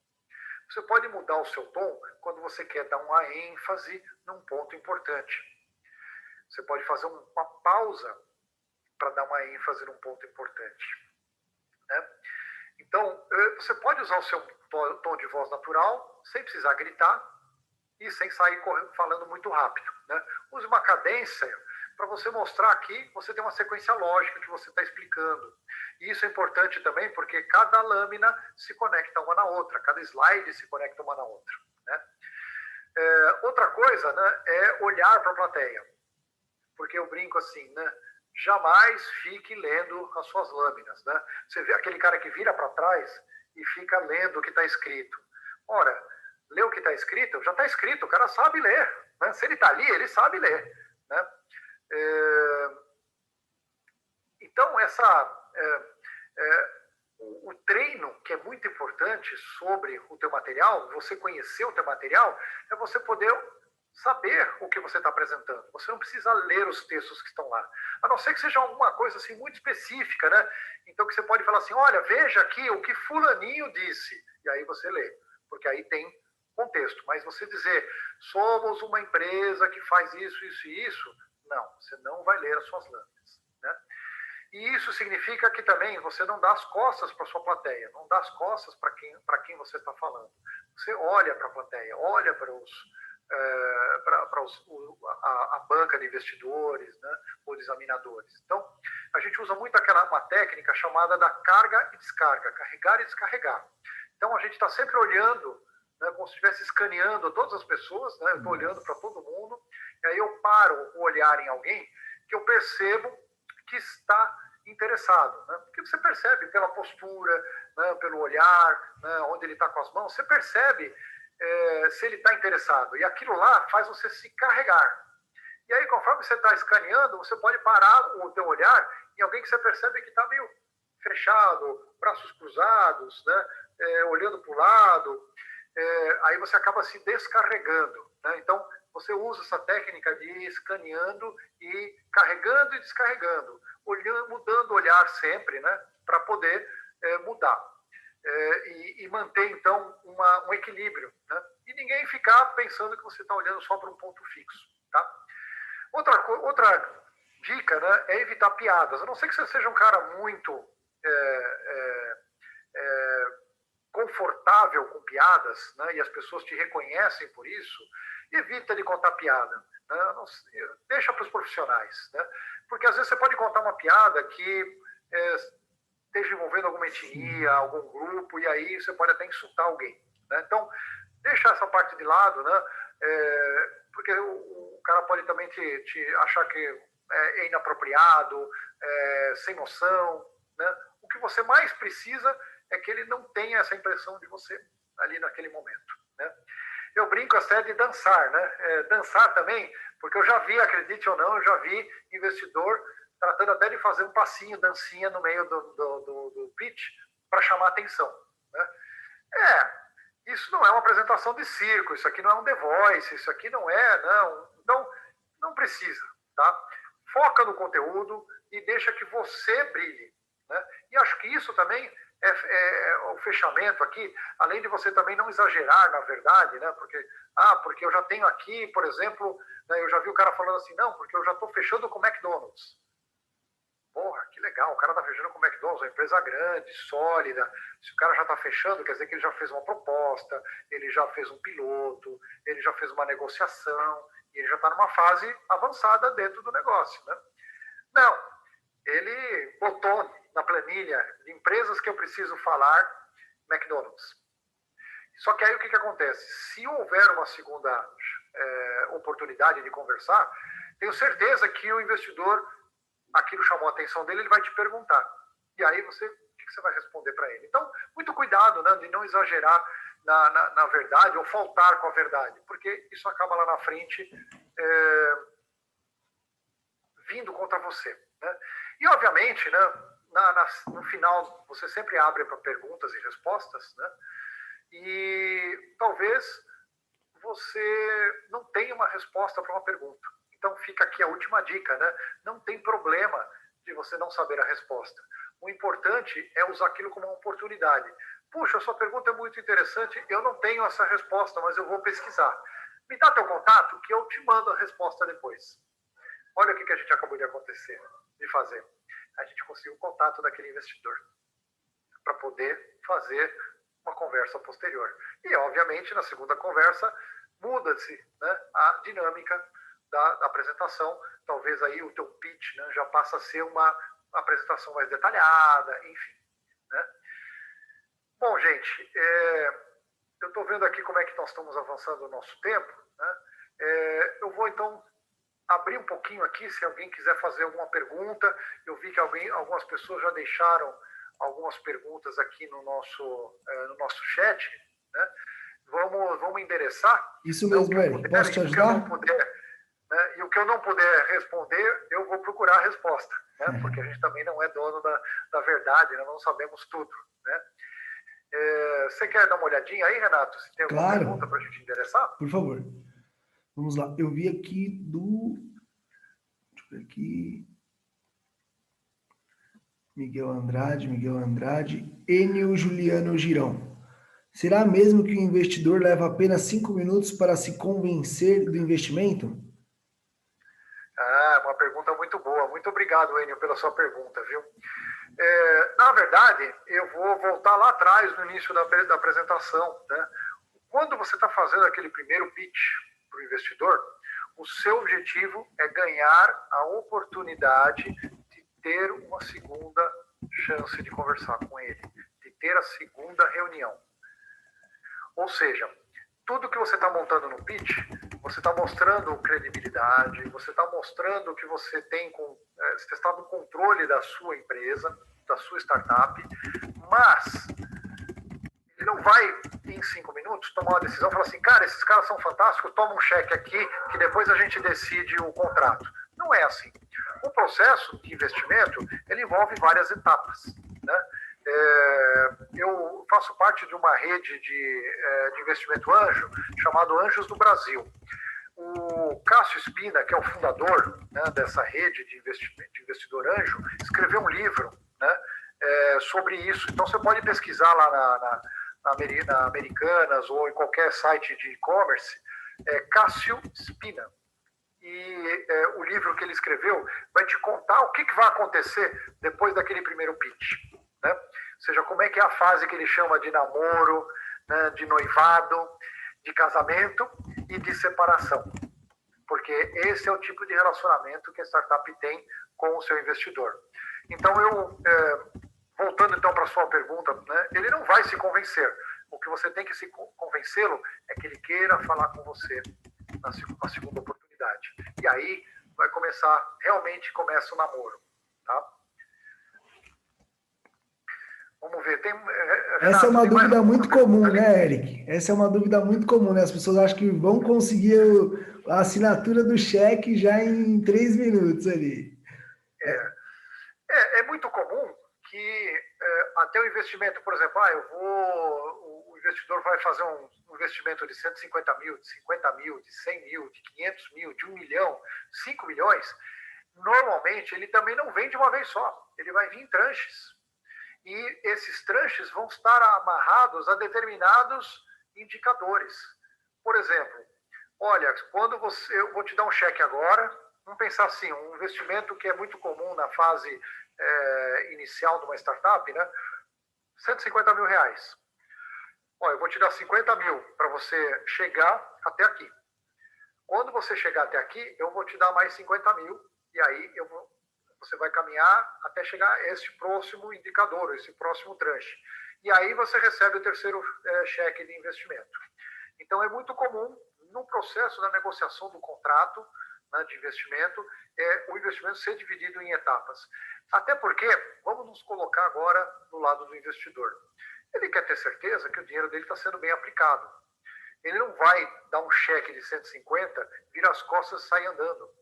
Você pode mudar o seu tom quando você quer dar uma ênfase num ponto importante. Você pode fazer uma pausa para dar uma ênfase num ponto importante. Né? Então, você pode usar o seu tom de voz natural, sem precisar gritar e sem sair falando muito rápido. Né? Use uma cadência para você mostrar que você tem uma sequência lógica que você está explicando. E isso é importante também porque cada lâmina se conecta uma na outra, cada slide se conecta uma na outra. Né? Outra coisa, né, é olhar para a plateia. Porque eu brinco assim, né? Jamais fique lendo as suas lâminas. Né? Você vê aquele cara que vira para trás e fica lendo o que está escrito. Ora, ler o que está escrito, já está escrito, o cara sabe ler. Né? Se ele está ali, ele sabe ler. Né? Então, o treino, que é muito importante sobre o teu material, você conhecer o teu material, é você poder saber o que você está apresentando. Você não precisa ler os textos que estão lá. A não ser que seja alguma coisa assim muito específica, né? Então que você pode falar assim, olha, veja aqui o que fulaninho disse. E aí você lê, porque aí tem contexto. Mas você dizer, somos uma empresa que faz isso, isso e isso, não, você não vai ler as suas lâminas. Né? E isso significa que também você não dá as costas para a sua plateia, não dá as costas para quem você está falando. Você olha para a plateia, olha para a banca de investidores, né, ou de examinadores. Então, a gente usa muito uma técnica chamada da carga e descarga, carregar e descarregar. Então, a gente está sempre olhando, né, como se estivesse escaneando todas as pessoas, né, eu estou olhando para todo mundo, e aí eu paro o olhar em alguém que eu percebo que está interessado. Né? Porque você percebe pela postura, né, pelo olhar, né, onde ele está com as mãos, você percebe se ele está interessado. E aquilo lá faz você se carregar. E aí, conforme você está escaneando, você pode parar o teu olhar em alguém que você percebe que está meio fechado, braços cruzados, né, olhando para o lado. Aí você acaba se descarregando. Né? Então, você usa essa técnica de ir escaneando e carregando e descarregando, mudando o olhar sempre, né, para poder mudar. E manter, então, um equilíbrio. Né? e ninguém ficar pensando que você está olhando só para um ponto fixo, tá? Outra dica, né, é evitar piadas. A não ser que você seja um cara muito confortável com piadas, né, e as pessoas te reconhecem por isso, evita de contar piada. Né, deixa para os profissionais. Né, porque às vezes você pode contar uma piada que esteja envolvendo alguma etnia, algum grupo, e aí você pode até insultar alguém. Né? Então, deixa essa parte de lado, né? Porque o cara pode também te achar que é inapropriado, sem noção. Né? O que você mais precisa é que ele não tenha essa impressão de você ali naquele momento. Né? Eu brinco até de dançar, né? Dançar também, porque eu já vi, acredite ou não, eu já vi investidor tratando até de fazer um passinho, dancinha no meio do pitch para chamar atenção. Né? Isso não é uma apresentação de circo, isso aqui não é um The Voice, isso aqui não é, não. Então, não precisa, tá? Foca no conteúdo e deixa que você brilhe. Né? E acho que isso também é o fechamento aqui, além de você também não exagerar, na verdade, né? Porque eu já tenho aqui, por exemplo, né, eu já vi o cara falando assim, não, porque eu já estou fechando com o McDonald's. Porra, que legal, o cara está fechando com o McDonald's, uma empresa grande, sólida. Se o cara já está fechando, quer dizer que ele já fez uma proposta, ele já fez um piloto, ele já fez uma negociação, e ele já está numa fase avançada dentro do negócio. Né? Não, ele botou na planilha de empresas que eu preciso falar McDonald's. Só que aí o que acontece? Se houver uma segunda oportunidade de conversar, tenho certeza que o investidor, aquilo chamou a atenção dele, ele vai te perguntar. E aí o que você vai responder para ele? Então, muito cuidado, né, de não exagerar na verdade ou faltar com a verdade, porque isso acaba lá na frente vindo contra você. Né? E, obviamente, né, no final, você sempre abre para perguntas e respostas, né? E talvez você não tenha uma resposta para uma pergunta. Então, fica aqui a última dica, né? Não tem problema de você não saber a resposta. O importante é usar aquilo como uma oportunidade. Puxa, a sua pergunta é muito interessante, eu não tenho essa resposta, mas eu vou pesquisar. Me dá teu contato que eu te mando a resposta depois. Olha o que a gente acabou de fazer. A gente conseguiu o contato daquele investidor para poder fazer uma conversa posterior. E, obviamente, na segunda conversa, muda-se, né, a dinâmica da apresentação. Talvez aí o teu pitch, né, já passa a ser uma apresentação mais detalhada, enfim. Né? Bom, gente, eu estou vendo aqui como é que nós estamos avançando o nosso tempo. Né? Eu vou, então, abrir um pouquinho aqui, se alguém quiser fazer alguma pergunta. Eu vi que algumas pessoas já deixaram algumas perguntas aqui no nosso chat. Né? Vamos endereçar. Isso mesmo, Eric. Posso te ajudar? Né? E o que eu não puder responder, eu vou procurar a resposta. Né? Porque a gente também não é dono da verdade, nós não sabemos tudo. Né? Você quer dar uma olhadinha aí, Renato? Se tem alguma pergunta para a gente endereçar? Por favor. Vamos lá. Eu vi aqui deixa eu ver aqui. Miguel Andrade, Enio Juliano Girão. Será mesmo que o investidor leva apenas 5 minutos para se convencer do investimento? Uma pergunta muito boa. Muito obrigado, Enio, pela sua pergunta, viu? Na verdade, eu vou voltar lá atrás, no início da apresentação. Né? Quando você está fazendo aquele primeiro pitch para o investidor, o seu objetivo é ganhar a oportunidade de ter uma segunda chance de conversar com ele, de ter a segunda reunião. Ou seja, tudo que você está montando no pitch, você está mostrando credibilidade, você está mostrando que você está no controle da sua empresa, da sua startup, mas ele não vai, em 5 minutos, tomar uma decisão e falar assim, cara, esses caras são fantásticos, toma um cheque aqui, que depois a gente decide o contrato. Não é assim. O processo de investimento, ele envolve várias etapas. Né? Eu faço parte de uma rede de investimento anjo, chamado Anjos do Brasil. O Cássio Spina, que é o fundador, né, dessa rede de investidor anjo, escreveu um livro, né, sobre isso. Então, você pode pesquisar lá na Americanas ou em qualquer site de e-commerce, é Cássio Spina. E o livro que ele escreveu vai te contar o que vai acontecer depois daquele primeiro pitch, né? Ou seja, como é que é a fase que ele chama de namoro, né, de noivado, de casamento e de separação. Porque esse é o tipo de relacionamento que a startup tem com o seu investidor. Então, voltando então para a sua pergunta, né, ele não vai se convencer. O que você tem que se convencê-lo é que ele queira falar com você na segunda oportunidade. E aí vai começar, realmente começa o namoro, tá? Vamos ver. Essa é uma dúvida muito comum, né, Eric? Essa é uma dúvida muito comum, né? As pessoas acham que vão conseguir a assinatura do cheque já em 3 minutos ali. É muito comum que até o investimento, por exemplo, o investidor vai fazer um investimento de 150 mil, de 50 mil, de 100 mil, de 500 mil, de 1 milhão, 5 milhões. Normalmente, ele também não vem de uma vez só. Ele vai vir em tranches. E esses tranches vão estar amarrados a determinados indicadores. Por exemplo, olha, eu vou te dar um cheque agora, vamos pensar assim, um investimento que é muito comum na fase inicial de uma startup, né? 150 mil reais. Olha, eu vou te dar 50 mil para você chegar até aqui. Quando você chegar até aqui, eu vou te dar mais 50 mil e aí você vai caminhar até chegar a esse próximo indicador, esse próximo tranche. E aí você recebe o terceiro cheque de investimento. Então, é muito comum, no processo da negociação do contrato, né, de investimento, o investimento ser dividido em etapas. Até porque, vamos nos colocar agora do lado do investidor. Ele quer ter certeza que o dinheiro dele está sendo bem aplicado. Ele não vai dar um cheque de 150, virar as costas e sair andando.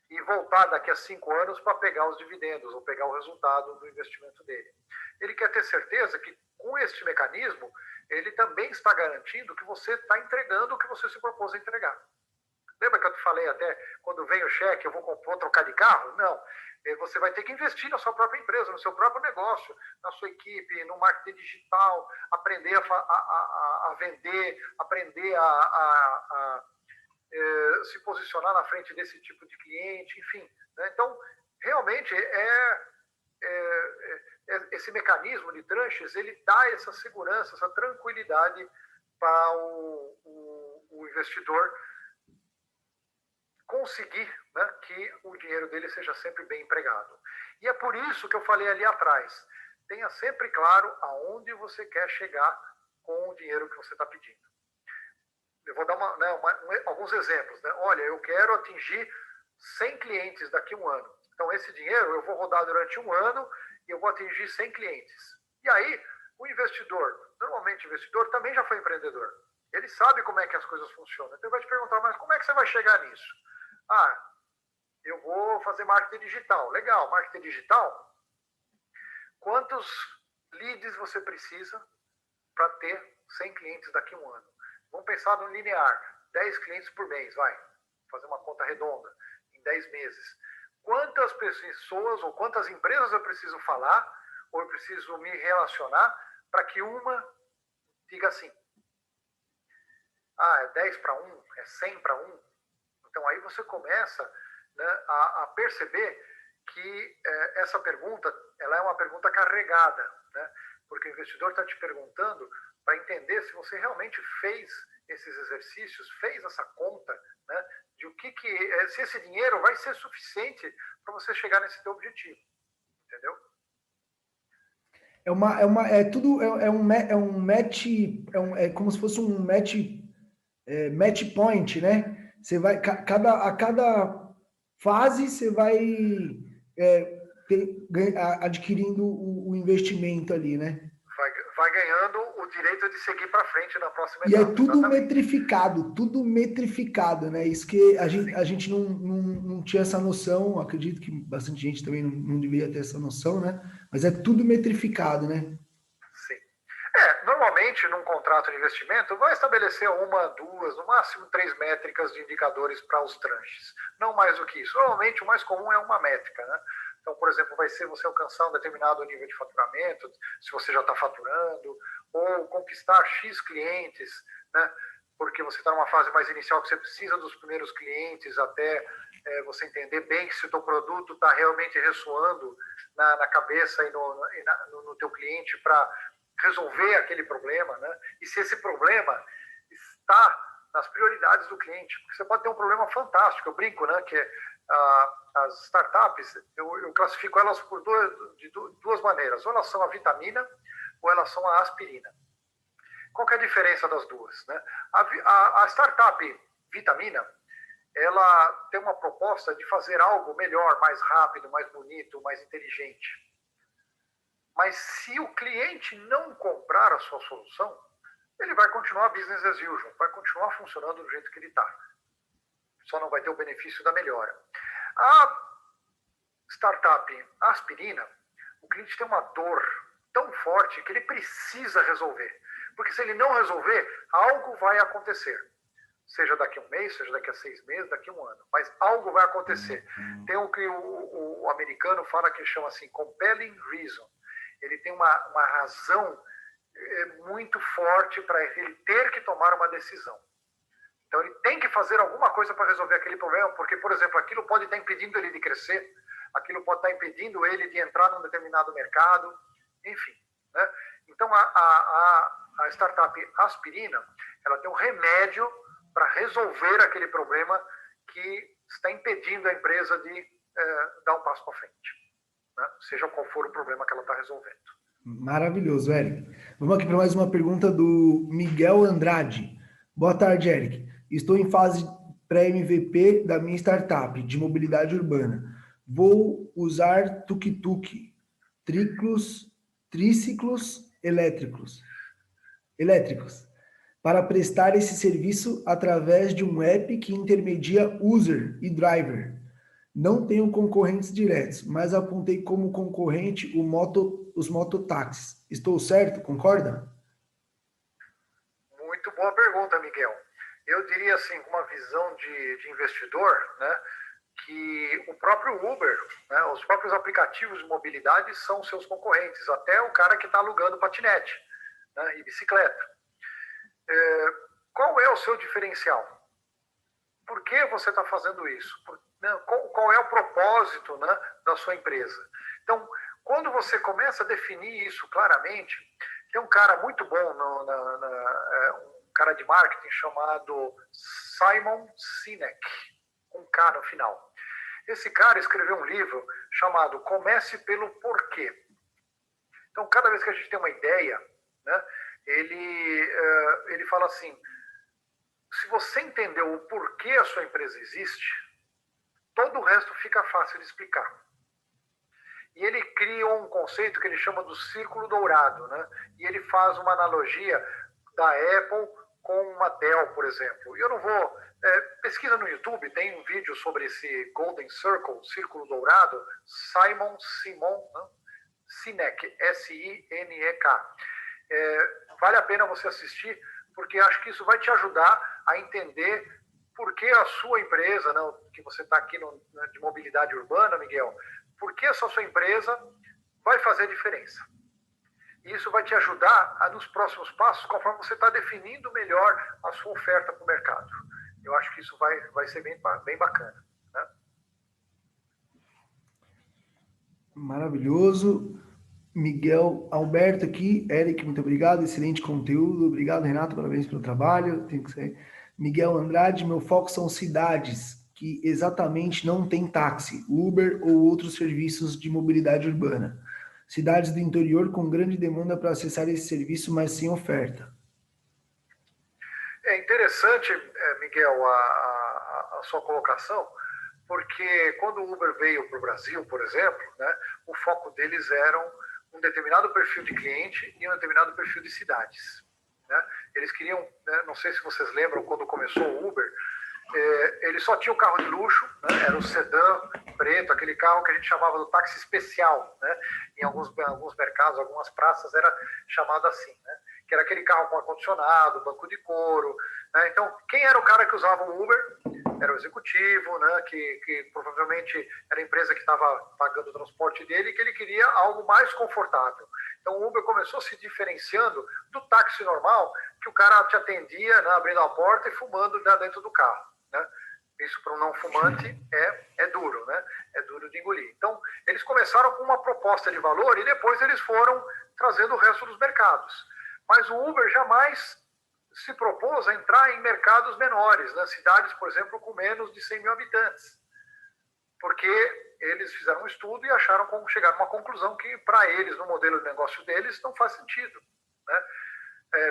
E voltar daqui a 5 anos para pegar os dividendos ou pegar o resultado do investimento dele. Ele quer ter certeza que, com este mecanismo, ele também está garantindo que você está entregando o que você se propôs a entregar. Lembra que eu te falei até, quando vem o cheque, eu vou trocar de carro? Não. Você vai ter que investir na sua própria empresa, no seu próprio negócio, na sua equipe, no marketing digital, aprender a vender, aprender a se posicionar na frente desse tipo de cliente, enfim. Né? Então, realmente, esse mecanismo de tranches, ele dá essa segurança, essa tranquilidade para o investidor conseguir, né, que o dinheiro dele seja sempre bem empregado. E é por isso que eu falei ali atrás, tenha sempre claro aonde você quer chegar com o dinheiro que você está pedindo. Eu vou dar alguns exemplos. Né? Olha, eu quero atingir 100 clientes daqui a um ano. Então, esse dinheiro eu vou rodar durante um ano e eu vou atingir 100 clientes. E aí, o investidor, normalmente o investidor também já foi empreendedor. Ele sabe como é que as coisas funcionam. Então, ele vai te perguntar, mas como é que você vai chegar nisso? Eu vou fazer marketing digital. Legal, marketing digital. Quantos leads você precisa para ter 100 clientes daqui a um ano? Vamos pensar no linear, 10 clientes por mês, vai. Fazer uma conta redonda, em 10 meses. Quantas pessoas ou quantas empresas eu preciso falar, ou eu preciso me relacionar, para que uma diga assim. É 10 para 1, é 100 para 1. Então, aí você começa, né, a perceber que essa pergunta, ela é uma pergunta carregada, né? Porque o investidor está te perguntando para entender se você realmente fez esses exercícios, fez essa conta, né, de se esse dinheiro vai ser suficiente para você chegar nesse teu objetivo, entendeu? É como se fosse um match point, né? Você vai, a cada fase você vai adquirindo o investimento ali, né? Vai ganhando o direito de seguir para frente na próxima etapa. E é tudo metrificado, né? Isso que a gente não tinha essa noção, acredito que bastante gente também não deveria ter essa noção, né? Mas é tudo metrificado, né? Sim. Normalmente, num contrato de investimento, vai estabelecer 1, 2, no máximo 3 métricas de indicadores para os tranches. Não mais do que isso. Normalmente, o mais comum é uma métrica, né? Então, por exemplo, vai ser você alcançar um determinado nível de faturamento, se você já está faturando, ou conquistar X clientes, né? Porque você está numa fase mais inicial que você precisa dos primeiros clientes até você entender bem se o teu produto está realmente ressoando na cabeça e no teu cliente para resolver aquele problema, né? E se esse problema está nas prioridades do cliente. Porque você pode ter um problema fantástico, eu brinco, né? Que as startups, eu classifico elas por duas maneiras. Ou elas são a vitamina, ou elas são a aspirina. Qual que é a diferença das duas? Né? A startup vitamina, ela tem uma proposta de fazer algo melhor, mais rápido, mais bonito, mais inteligente. Mas se o cliente não comprar a sua solução, ele vai continuar business as usual, vai continuar funcionando do jeito que ele está. Só não vai ter o benefício da melhora. A startup aspirina, o cliente tem uma dor tão forte que ele precisa resolver. Porque se ele não resolver, algo vai acontecer. Seja daqui a um mês, seja daqui a 6 meses, daqui a um ano. Mas algo vai acontecer. Tem o que o americano fala que chama assim, compelling reason. Ele tem uma razão muito forte para ele ter que tomar uma decisão. Então ele tem que fazer alguma coisa para resolver aquele problema, porque, por exemplo, aquilo pode estar impedindo ele de crescer, aquilo pode estar impedindo ele de entrar num determinado mercado, enfim. Né? Então a startup aspirina, ela tem um remédio para resolver aquele problema que está impedindo a empresa de dar um passo para frente, né? Seja qual for o problema que ela está resolvendo. Maravilhoso, Eric. Vamos aqui para mais uma pergunta do Miguel Andrade. Boa tarde, Eric. Estou em fase pré-MVP da minha startup de mobilidade urbana. Vou usar tuk-tuk, triciclos elétricos, para prestar esse serviço através de um app que intermedia user e driver. Não tenho concorrentes diretos, mas apontei como concorrente os mototáxis. Estou certo? Concorda? Muito boa pergunta, Miguel. Eu diria assim, com uma visão de investidor, né, que o próprio Uber, né, os próprios aplicativos de mobilidade são seus concorrentes, até o cara que está alugando patinete, né, e bicicleta. Qual é o seu diferencial? Por que você está fazendo isso? Qual é o propósito, né, da sua empresa? Então, quando você começa a definir isso claramente, tem um cara muito bom, um cara de marketing chamado Simon Sinek, com K no final. Esse cara escreveu um livro chamado Comece pelo Porquê. Então, cada vez que a gente tem uma ideia, né, ele fala assim, se você entendeu o porquê a sua empresa existe, todo o resto fica fácil de explicar. E ele cria um conceito que ele chama do círculo dourado, né? E ele faz uma analogia da Apple com uma Dell, por exemplo. E eu não vou... pesquisa no YouTube, tem um vídeo sobre esse Golden Circle, círculo dourado, Simon né? Sinek, S-I-N-E-K. Vale a pena você assistir, porque acho que isso vai te ajudar a entender por que a sua empresa, né, que você está aqui de mobilidade urbana, Miguel, por que essa sua empresa vai fazer diferença. E isso vai te ajudar nos próximos passos, conforme você está definindo melhor a sua oferta para o mercado. Eu acho que isso vai ser bem bacana. Né? Maravilhoso. Miguel Alberto aqui, Eric, muito obrigado, excelente conteúdo, obrigado Renato, parabéns pelo trabalho, tem que ser. Miguel Andrade, meu foco são cidades que exatamente não tem táxi, Uber ou outros serviços de mobilidade urbana, cidades do interior com grande demanda para acessar esse serviço, mas sem oferta. É interessante, Miguel, a sua colocação, porque quando o Uber veio para o Brasil, por exemplo, né, o foco deles era um determinado perfil de cliente e um determinado perfil de cidades. Né? Eles queriam, né, não sei se vocês lembram, quando começou o Uber, ele só tinha o carro de luxo, né, era o sedã preto, aquele carro que a gente chamava do táxi especial. Né? Em alguns mercados, algumas praças, era chamado assim, né? Que era aquele carro com ar-condicionado, banco de couro. Né? Então, quem era o cara que usava o Uber? era o executivo, né, que provavelmente era a empresa que estava pagando o transporte dele, e que ele queria algo mais confortável. Então o Uber começou se diferenciando do táxi normal, que o cara te atendia, né, abrindo a porta e fumando dentro do carro, né? Isso para um não fumante é duro, né? É duro de engolir. Então, eles começaram com uma proposta de valor e depois eles foram trazendo o resto dos mercados. Mas o Uber jamais se propôs a entrar em mercados menores, né? Cidades, por exemplo, com menos de 100 mil habitantes. Porque eles fizeram um estudo e chegaram a uma conclusão que, para eles, no modelo de negócio deles, não faz sentido, né?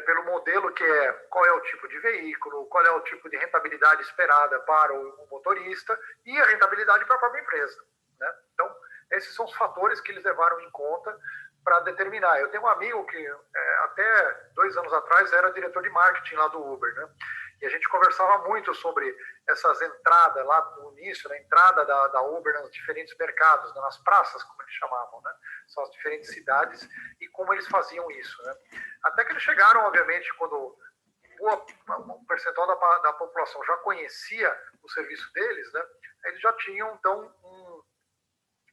Pelo modelo que é qual é o tipo de veículo, qual é o tipo de rentabilidade esperada para o motorista e a rentabilidade para a própria empresa, né? Então, esses são os fatores que eles levaram em conta para determinar. Eu tenho um amigo que até 2 anos atrás era diretor de marketing lá do Uber, né? E a gente conversava muito sobre essas entradas lá no início, na entrada da Uber nos diferentes mercados, né, nas praças, como eles chamavam, né? São as diferentes cidades e como eles faziam isso, né? Até que eles chegaram, obviamente, quando um percentual da população já conhecia o serviço deles, né? Eles já tinham, então,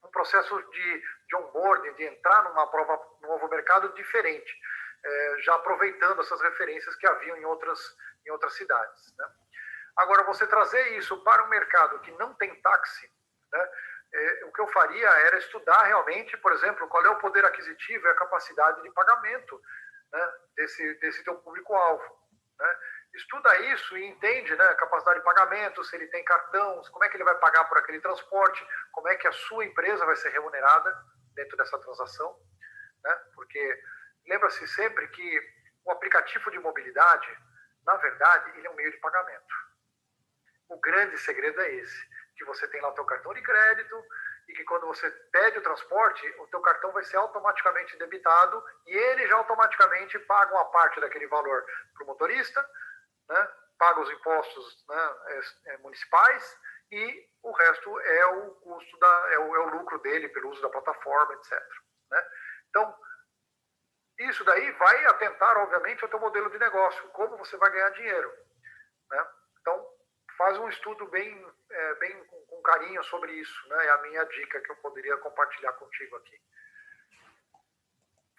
um processo de onboarding, de entrar num novo mercado diferente, já aproveitando essas referências que haviam em outras cidades, né? Agora, você trazer isso para um mercado que não tem táxi, né? O que eu faria era estudar realmente, por exemplo, qual é o poder aquisitivo e a capacidade de pagamento, né, desse teu público-alvo, né? Estuda isso e entende, né, a capacidade de pagamento, se ele tem cartão, como é que ele vai pagar por aquele transporte, como é que a sua empresa vai ser remunerada dentro dessa transação, né? Porque lembra-se sempre que o aplicativo de mobilidade, na verdade, ele é um meio de pagamento. O grande segredo é esse, que você tem lá o teu cartão de crédito e que quando você pede o transporte, o teu cartão vai ser automaticamente debitado e ele já automaticamente paga uma parte daquele valor para o motorista, né? Paga os impostos, né, municipais e o resto é o custo, é o lucro dele pelo uso da plataforma, etc, né? Então, isso daí vai atentar, obviamente, ao teu modelo de negócio, como você vai ganhar dinheiro, né? Então, faz um estudo bem com carinho sobre isso, né? É a minha dica que eu poderia compartilhar contigo aqui.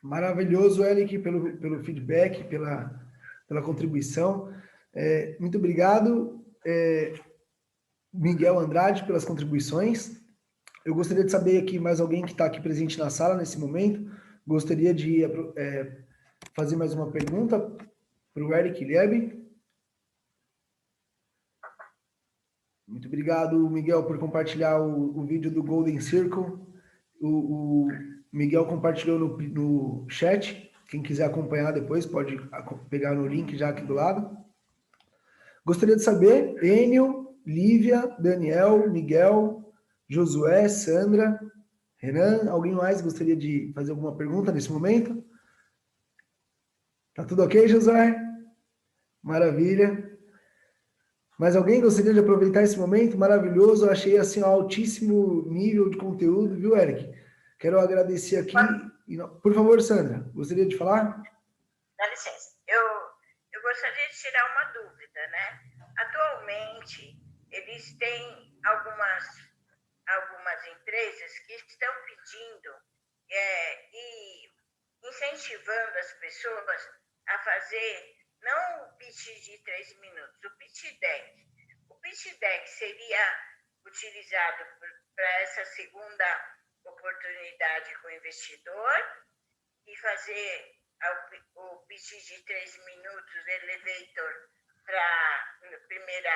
Maravilhoso, Eric, pelo feedback, pela contribuição. Muito obrigado, Miguel Andrade, pelas contribuições. Eu gostaria de saber aqui, mais alguém que está aqui presente na sala nesse momento, gostaria de fazer mais uma pergunta para o Eric Lieb. Muito obrigado, Miguel, por compartilhar o vídeo do Golden Circle. O Miguel compartilhou no chat. Quem quiser acompanhar depois pode pegar no link já aqui do lado. Gostaria de saber, Enio, Lívia, Daniel, Miguel, Josué, Sandra, Renan, alguém mais gostaria de fazer alguma pergunta nesse momento? Tá tudo ok, Josué? Maravilha. Mas alguém gostaria de aproveitar esse momento maravilhoso? Eu achei assim um altíssimo nível de conteúdo, viu, Eric? Quero agradecer aqui. Por favor, Sandra, gostaria de falar? Dá licença. Eu gostaria de tirar uma dúvida, né? Atualmente, eles têm algumas empresas que estão pedindo e incentivando as pessoas a fazer não o pitch de 3 minutos, o pitch deck. O pitch deck seria utilizado para essa segunda oportunidade com o investidor e fazer o pitch de 3 minutos elevator para a primeira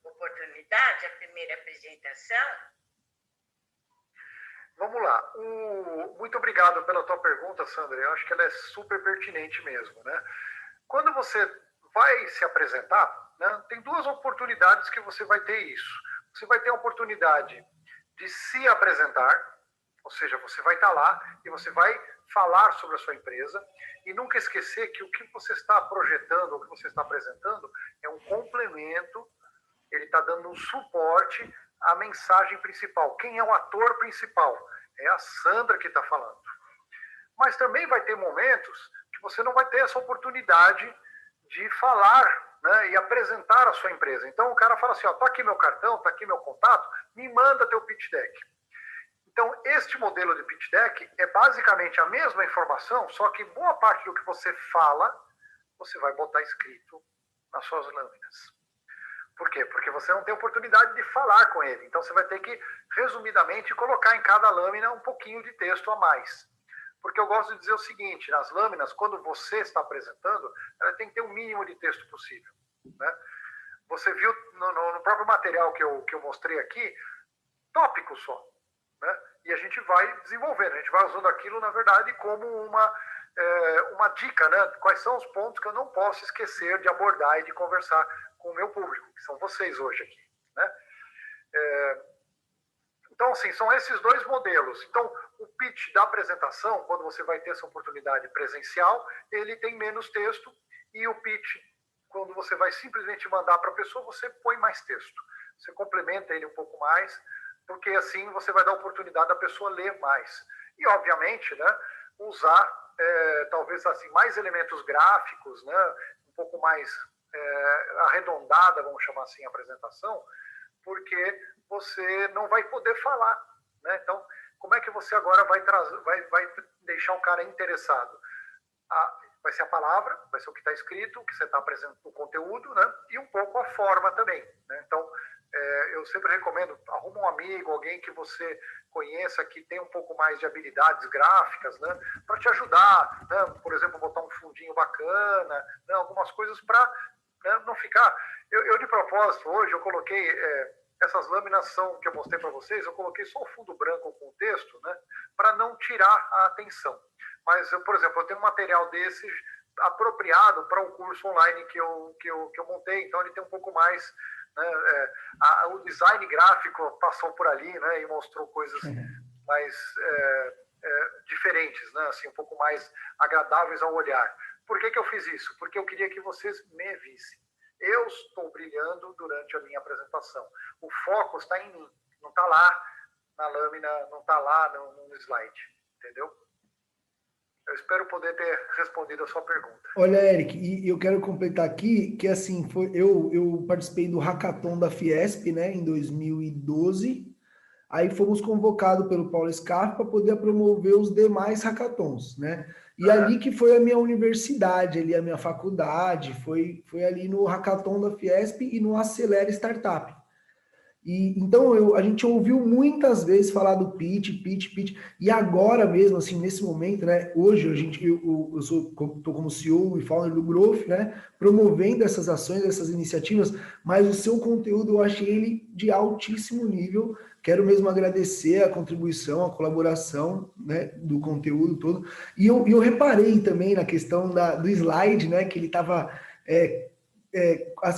oportunidade, a primeira apresentação? Vamos lá. Muito obrigado pela tua pergunta, Sandra. Eu acho que ela é super pertinente mesmo, né? Quando você vai se apresentar, né, tem 2 oportunidades que você vai ter isso. Você vai ter a oportunidade de se apresentar, ou seja, você vai estar lá e você vai falar sobre a sua empresa e nunca esquecer que o que você está projetando, o que você está apresentando é um complemento, ele está dando um suporte à mensagem principal. Quem é o ator principal? É a Sandra que está falando. Mas também vai ter momentos que você não vai ter essa oportunidade de falar, né, e apresentar a sua empresa. Então o cara fala assim, ó, tá aqui meu cartão, tá aqui meu contato, me manda teu pitch deck. Então, este modelo de pitch deck é basicamente a mesma informação, só que boa parte do que você fala, você vai botar escrito nas suas lâminas. Por quê? Porque você não tem oportunidade de falar com ele. Então, você vai ter que, resumidamente, colocar em cada lâmina um pouquinho de texto a mais. Porque eu gosto de dizer o seguinte, nas lâminas, quando você está apresentando, ela tem que ter o mínimo de texto possível, né? Você viu no próprio material que eu mostrei aqui, tópico só, né? E a gente vai desenvolvendo, a gente vai usando aquilo, na verdade, como uma dica, né? Quais são os pontos que eu não posso esquecer de abordar e de conversar com o meu público, que são vocês hoje aqui, né? Então, assim, são esses dois modelos. Então, o pitch da apresentação, quando você vai ter essa oportunidade presencial, ele tem menos texto, e o pitch, quando você vai simplesmente mandar para a pessoa, você põe mais texto. Você complementa ele um pouco mais, porque assim você vai dar a oportunidade da pessoa ler mais. E, obviamente, né, usar, talvez, assim, mais elementos gráficos, né, um pouco mais arredondada, vamos chamar assim, a apresentação, porque você não vai poder falar, né? Então, como é que você agora vai deixar o cara interessado? Vai ser a palavra, vai ser o que está escrito, o que você está apresentando, o conteúdo, né? E um pouco a forma também, né? Então, eu sempre recomendo, arruma um amigo, alguém que você conheça, que tem um pouco mais de habilidades gráficas, né? Para te ajudar, né? Por exemplo, botar um fundinho bacana, né? Algumas coisas para, né, não ficar... Eu, de propósito, hoje, eu coloquei... essas lâminas que eu mostrei para vocês, eu coloquei só o fundo branco com o texto, né, para não tirar a atenção. Mas, por exemplo, eu tenho um material desse apropriado para o curso online que eu montei, então ele tem um pouco mais, né, o design gráfico passou por ali, né, e mostrou coisas mais diferentes, né, assim, um pouco mais agradáveis ao olhar. Por que eu fiz isso? Porque eu queria que vocês me vissem. Eu estou brilhando durante a minha apresentação. O foco está em mim, não está lá na lâmina, não está lá no slide, entendeu? Eu espero poder ter respondido a sua pergunta. Olha, Eric, e eu quero completar aqui que, assim, eu participei do Hackathon da Fiesp, né, em 2012. Aí fomos convocados pelo Paulo Scarpa para poder promover os demais hackathons, né? E ali que foi a minha universidade, ali a minha faculdade, foi ali no Hackathon da Fiesp e no Acelera Startup. E então a gente ouviu muitas vezes falar do pitch, e agora mesmo, assim, nesse momento, né? Hoje eu estou como CEO e founder do Growth, né? Promovendo essas ações, essas iniciativas, mas o seu conteúdo eu achei ele de altíssimo nível. Quero mesmo agradecer a contribuição, a colaboração, né, do conteúdo todo. E eu reparei também na questão do slide, né? Que ele estava...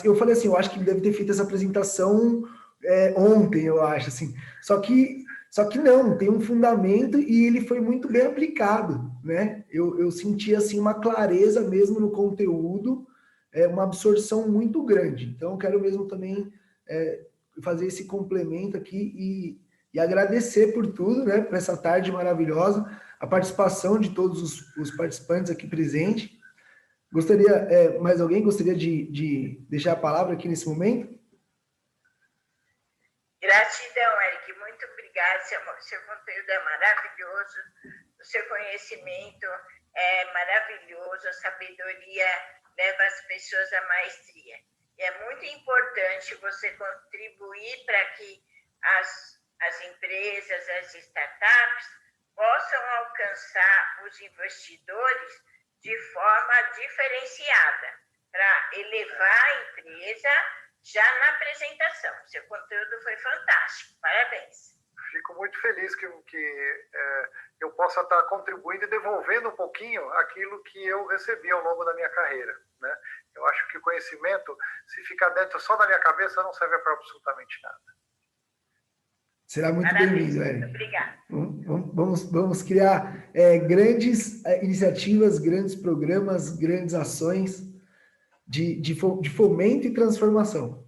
eu falei assim, eu acho que ele deve ter feito essa apresentação ontem, eu acho, assim. Só que não, tem um fundamento e ele foi muito bem aplicado, né? Eu senti, assim, uma clareza mesmo no conteúdo, uma absorção muito grande. Então, eu quero mesmo também fazer esse complemento aqui e agradecer por tudo, né? Por essa tarde maravilhosa, a participação de todos os participantes aqui presentes. Mais alguém gostaria de deixar a palavra aqui nesse momento? Gratidão, Eric, muito obrigada. Seu conteúdo é maravilhoso, o seu conhecimento é maravilhoso, a sabedoria leva as pessoas à maestria. E é muito importante você contribuir para que as empresas, as startups possam alcançar os investidores de forma diferenciada, para elevar a empresa já na apresentação. Seu conteúdo foi fantástico. Parabéns. Fico muito feliz que eu possa estar contribuindo e devolvendo um pouquinho aquilo que eu recebi ao longo da minha carreira, né? Eu acho que o conhecimento, se ficar dentro só da minha cabeça, não serve para absolutamente nada. Será muito bem-vindo, Eric. Obrigada. Vamos criar grandes iniciativas, grandes programas, grandes ações de fomento e transformação.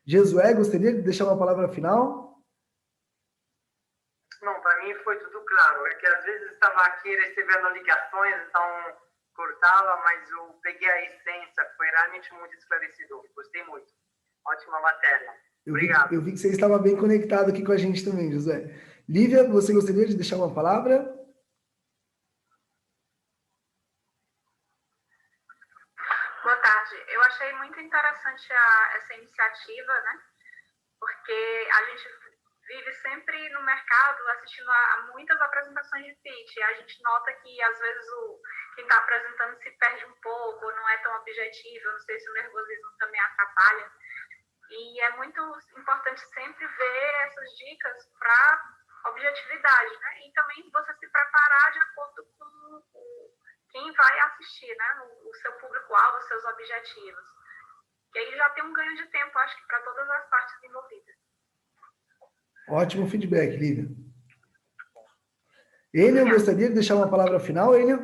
Jesué, gostaria de deixar uma palavra final? Não, para mim foi tudo claro. É que às vezes estava aqui recebendo ligações, então cortando faltava, mas eu peguei a essência, foi realmente muito esclarecedor. Gostei muito. Ótima matéria. Obrigado. Eu vi que você estava bem conectado aqui com a gente também, José. Lívia, você gostaria de deixar uma palavra? Boa tarde. Eu achei muito interessante essa iniciativa, né? Porque a gente vive sempre no mercado assistindo a muitas apresentações de pitch. E a gente nota que, às vezes, quem está apresentando se perde um pouco, não é tão objetivo. Eu não sei se o nervosismo também atrapalha. E é muito importante sempre ver essas dicas para objetividade, né? E também você se preparar de acordo com quem vai assistir, né? O seu público-alvo, os seus objetivos. E aí já tem um ganho de tempo, acho que para todas as partes envolvidas. Ótimo feedback, Lívia. Enio, gostaria de deixar uma palavra final, Enio?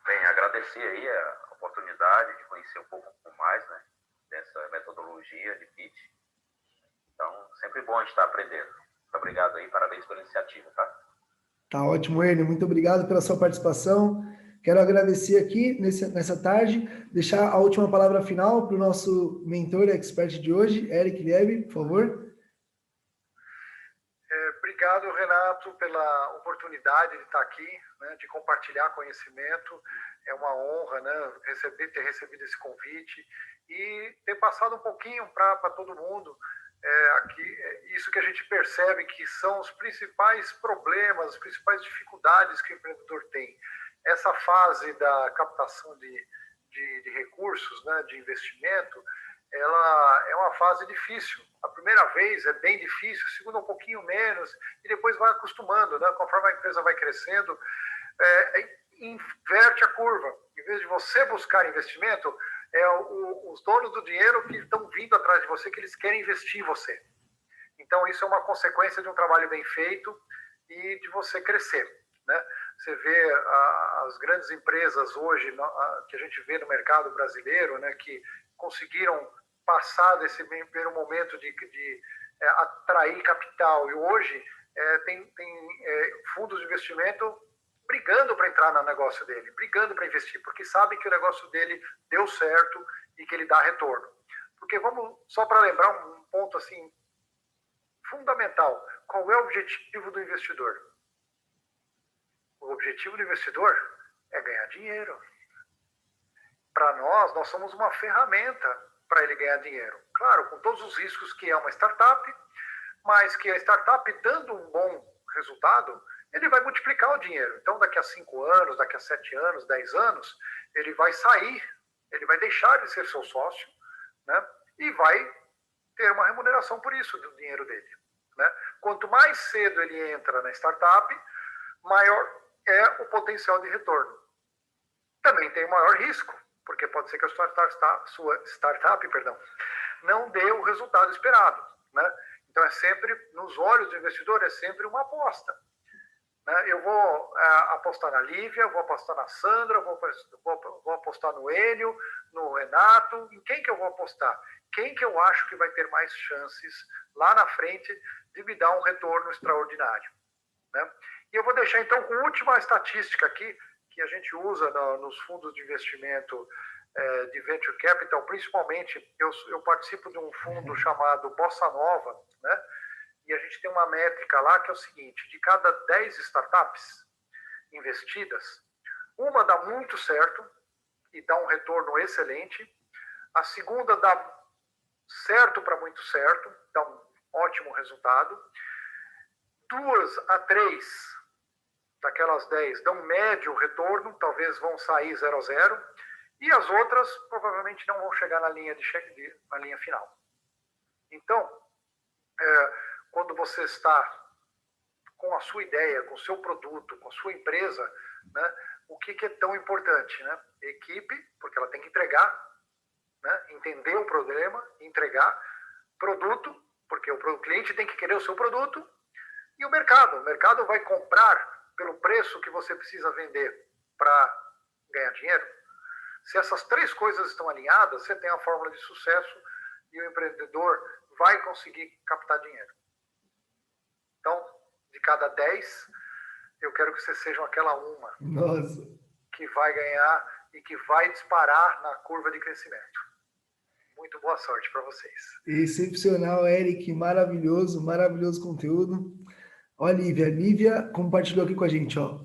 Bem, agradecer aí a oportunidade de conhecer um pouco mais, né, dessa metodologia de pitch. Então, sempre bom a gente estar aprendendo. Muito obrigado aí, parabéns pela iniciativa, tá? Tá ótimo, Enio. Muito obrigado pela sua participação. Quero agradecer aqui nessa tarde, deixar a última palavra final para o nosso mentor expert de hoje, Eric Liebe, por favor. Obrigado, Renato, pela oportunidade de estar aqui, né, de compartilhar conhecimento. É uma honra, né, ter recebido esse convite e ter passado um pouquinho para todo mundo isso que a gente percebe que são os principais problemas, as principais dificuldades que o empreendedor tem. Essa fase da captação de recursos, né, de investimento, ela é uma fase difícil. A primeira vez é bem difícil, a segunda um pouquinho menos, e depois vai acostumando, né? Conforme a empresa vai crescendo, inverte a curva. Em vez de você buscar investimento, os donos do dinheiro que estão vindo atrás de você, que eles querem investir em você. Então, isso é uma consequência de um trabalho bem feito e de você crescer, né? Você vê as grandes empresas hoje, que a gente vê no mercado brasileiro, né, que conseguiram passar desse primeiro momento de atrair capital. E hoje tem fundos de investimento brigando para entrar no negócio dele, brigando para investir, porque sabem que o negócio dele deu certo e que ele dá retorno. Porque só para lembrar um ponto assim fundamental, qual é o objetivo do investidor? O objetivo do investidor é ganhar dinheiro. Para nós somos uma ferramenta para ele ganhar dinheiro. Claro, com todos os riscos que é uma startup, mas que a startup, dando um bom resultado, ele vai multiplicar o dinheiro. Então, daqui a 5 anos, daqui a 7 anos, 10 anos, ele vai sair, ele vai deixar de ser seu sócio, né? E vai ter uma remuneração por isso, do dinheiro dele, né? Quanto mais cedo ele entra na startup, maior é o potencial de retorno. Também tem o maior risco, porque pode ser que a sua startup não dê o resultado esperado, né? Então, é sempre, nos olhos do investidor, é sempre uma aposta. Eu vou apostar na Lívia, vou apostar na Sandra, vou apostar no Enio, no Renato. Em quem que eu vou apostar? Quem que eu acho que vai ter mais chances lá na frente de me dar um retorno extraordinário, né? E eu vou deixar, então, com a última estatística aqui, que a gente usa nos fundos de investimento de Venture Capital, principalmente, eu participo de um fundo chamado Bossa Nova, né? E a gente tem uma métrica lá que é o seguinte: de cada 10 startups investidas, uma dá muito certo e dá um retorno excelente, a segunda dá certo para muito certo, dá um ótimo resultado, 2 a 3 daquelas 10 dão médio retorno, talvez vão sair 0 a 0, e as outras provavelmente não vão chegar na linha final. Então, quando você está com a sua ideia, com o seu produto, com a sua empresa, né, o que é tão importante, né? Equipe, porque ela tem que entregar, né, entender o problema, entregar. Produto, porque o cliente tem que querer o seu produto. E o mercado vai comprar pelo preço que você precisa vender para ganhar dinheiro. Se essas 3 coisas estão alinhadas, você tem a fórmula de sucesso e o empreendedor vai conseguir captar dinheiro. Então, de cada 10, eu quero que vocês sejam aquela uma Nossa. que vai ganhar e que vai disparar na curva de crescimento. Muito boa sorte para vocês. Excepcional, Eric. Maravilhoso, maravilhoso conteúdo. Ó, Lívia compartilhou aqui com a gente, ó.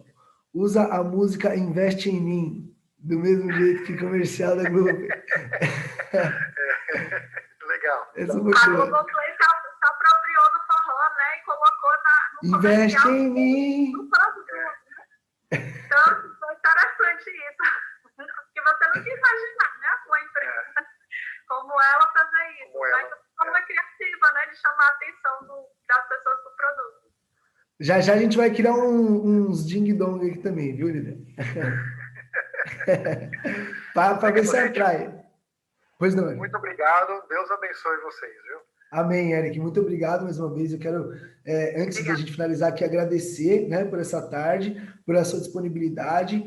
Usa a música Investe em Mim, do mesmo jeito que comercial da Globo. Legal. Essa A foi boa. Globoplay se apropriou do forró, né? E colocou no Investe comercial em mim. do produto. Então, foi interessante isso. Porque você não quis imaginar, né? Uma empresa como ela fazer isso. Como Mas ela, de forma criativa, né? De chamar a atenção das pessoas do produto. Já já a gente vai criar uns ding-dong aqui também, viu, Lívia? Para ver se atrai. Pois não, Eric. Muito obrigado. Deus abençoe vocês, viu? Amém, Eric. Muito obrigado mais uma vez. Eu quero, antes da gente finalizar aqui, agradecer, né, por essa tarde, por a sua disponibilidade,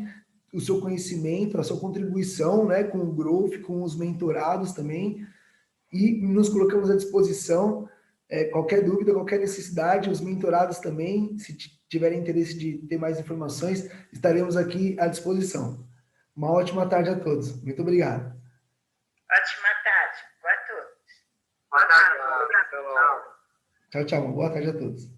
o seu conhecimento, a sua contribuição, né, com o Growth, com os mentorados também. E nos colocamos à disposição. Qualquer dúvida, qualquer necessidade, os mentorados também, se tiverem interesse de ter mais informações, estaremos aqui à disposição. Uma ótima tarde a todos. Muito obrigado. Ótima tarde. Boa tarde. Boa tarde. Até logo. Tchau, tchau. Uma boa tarde a todos.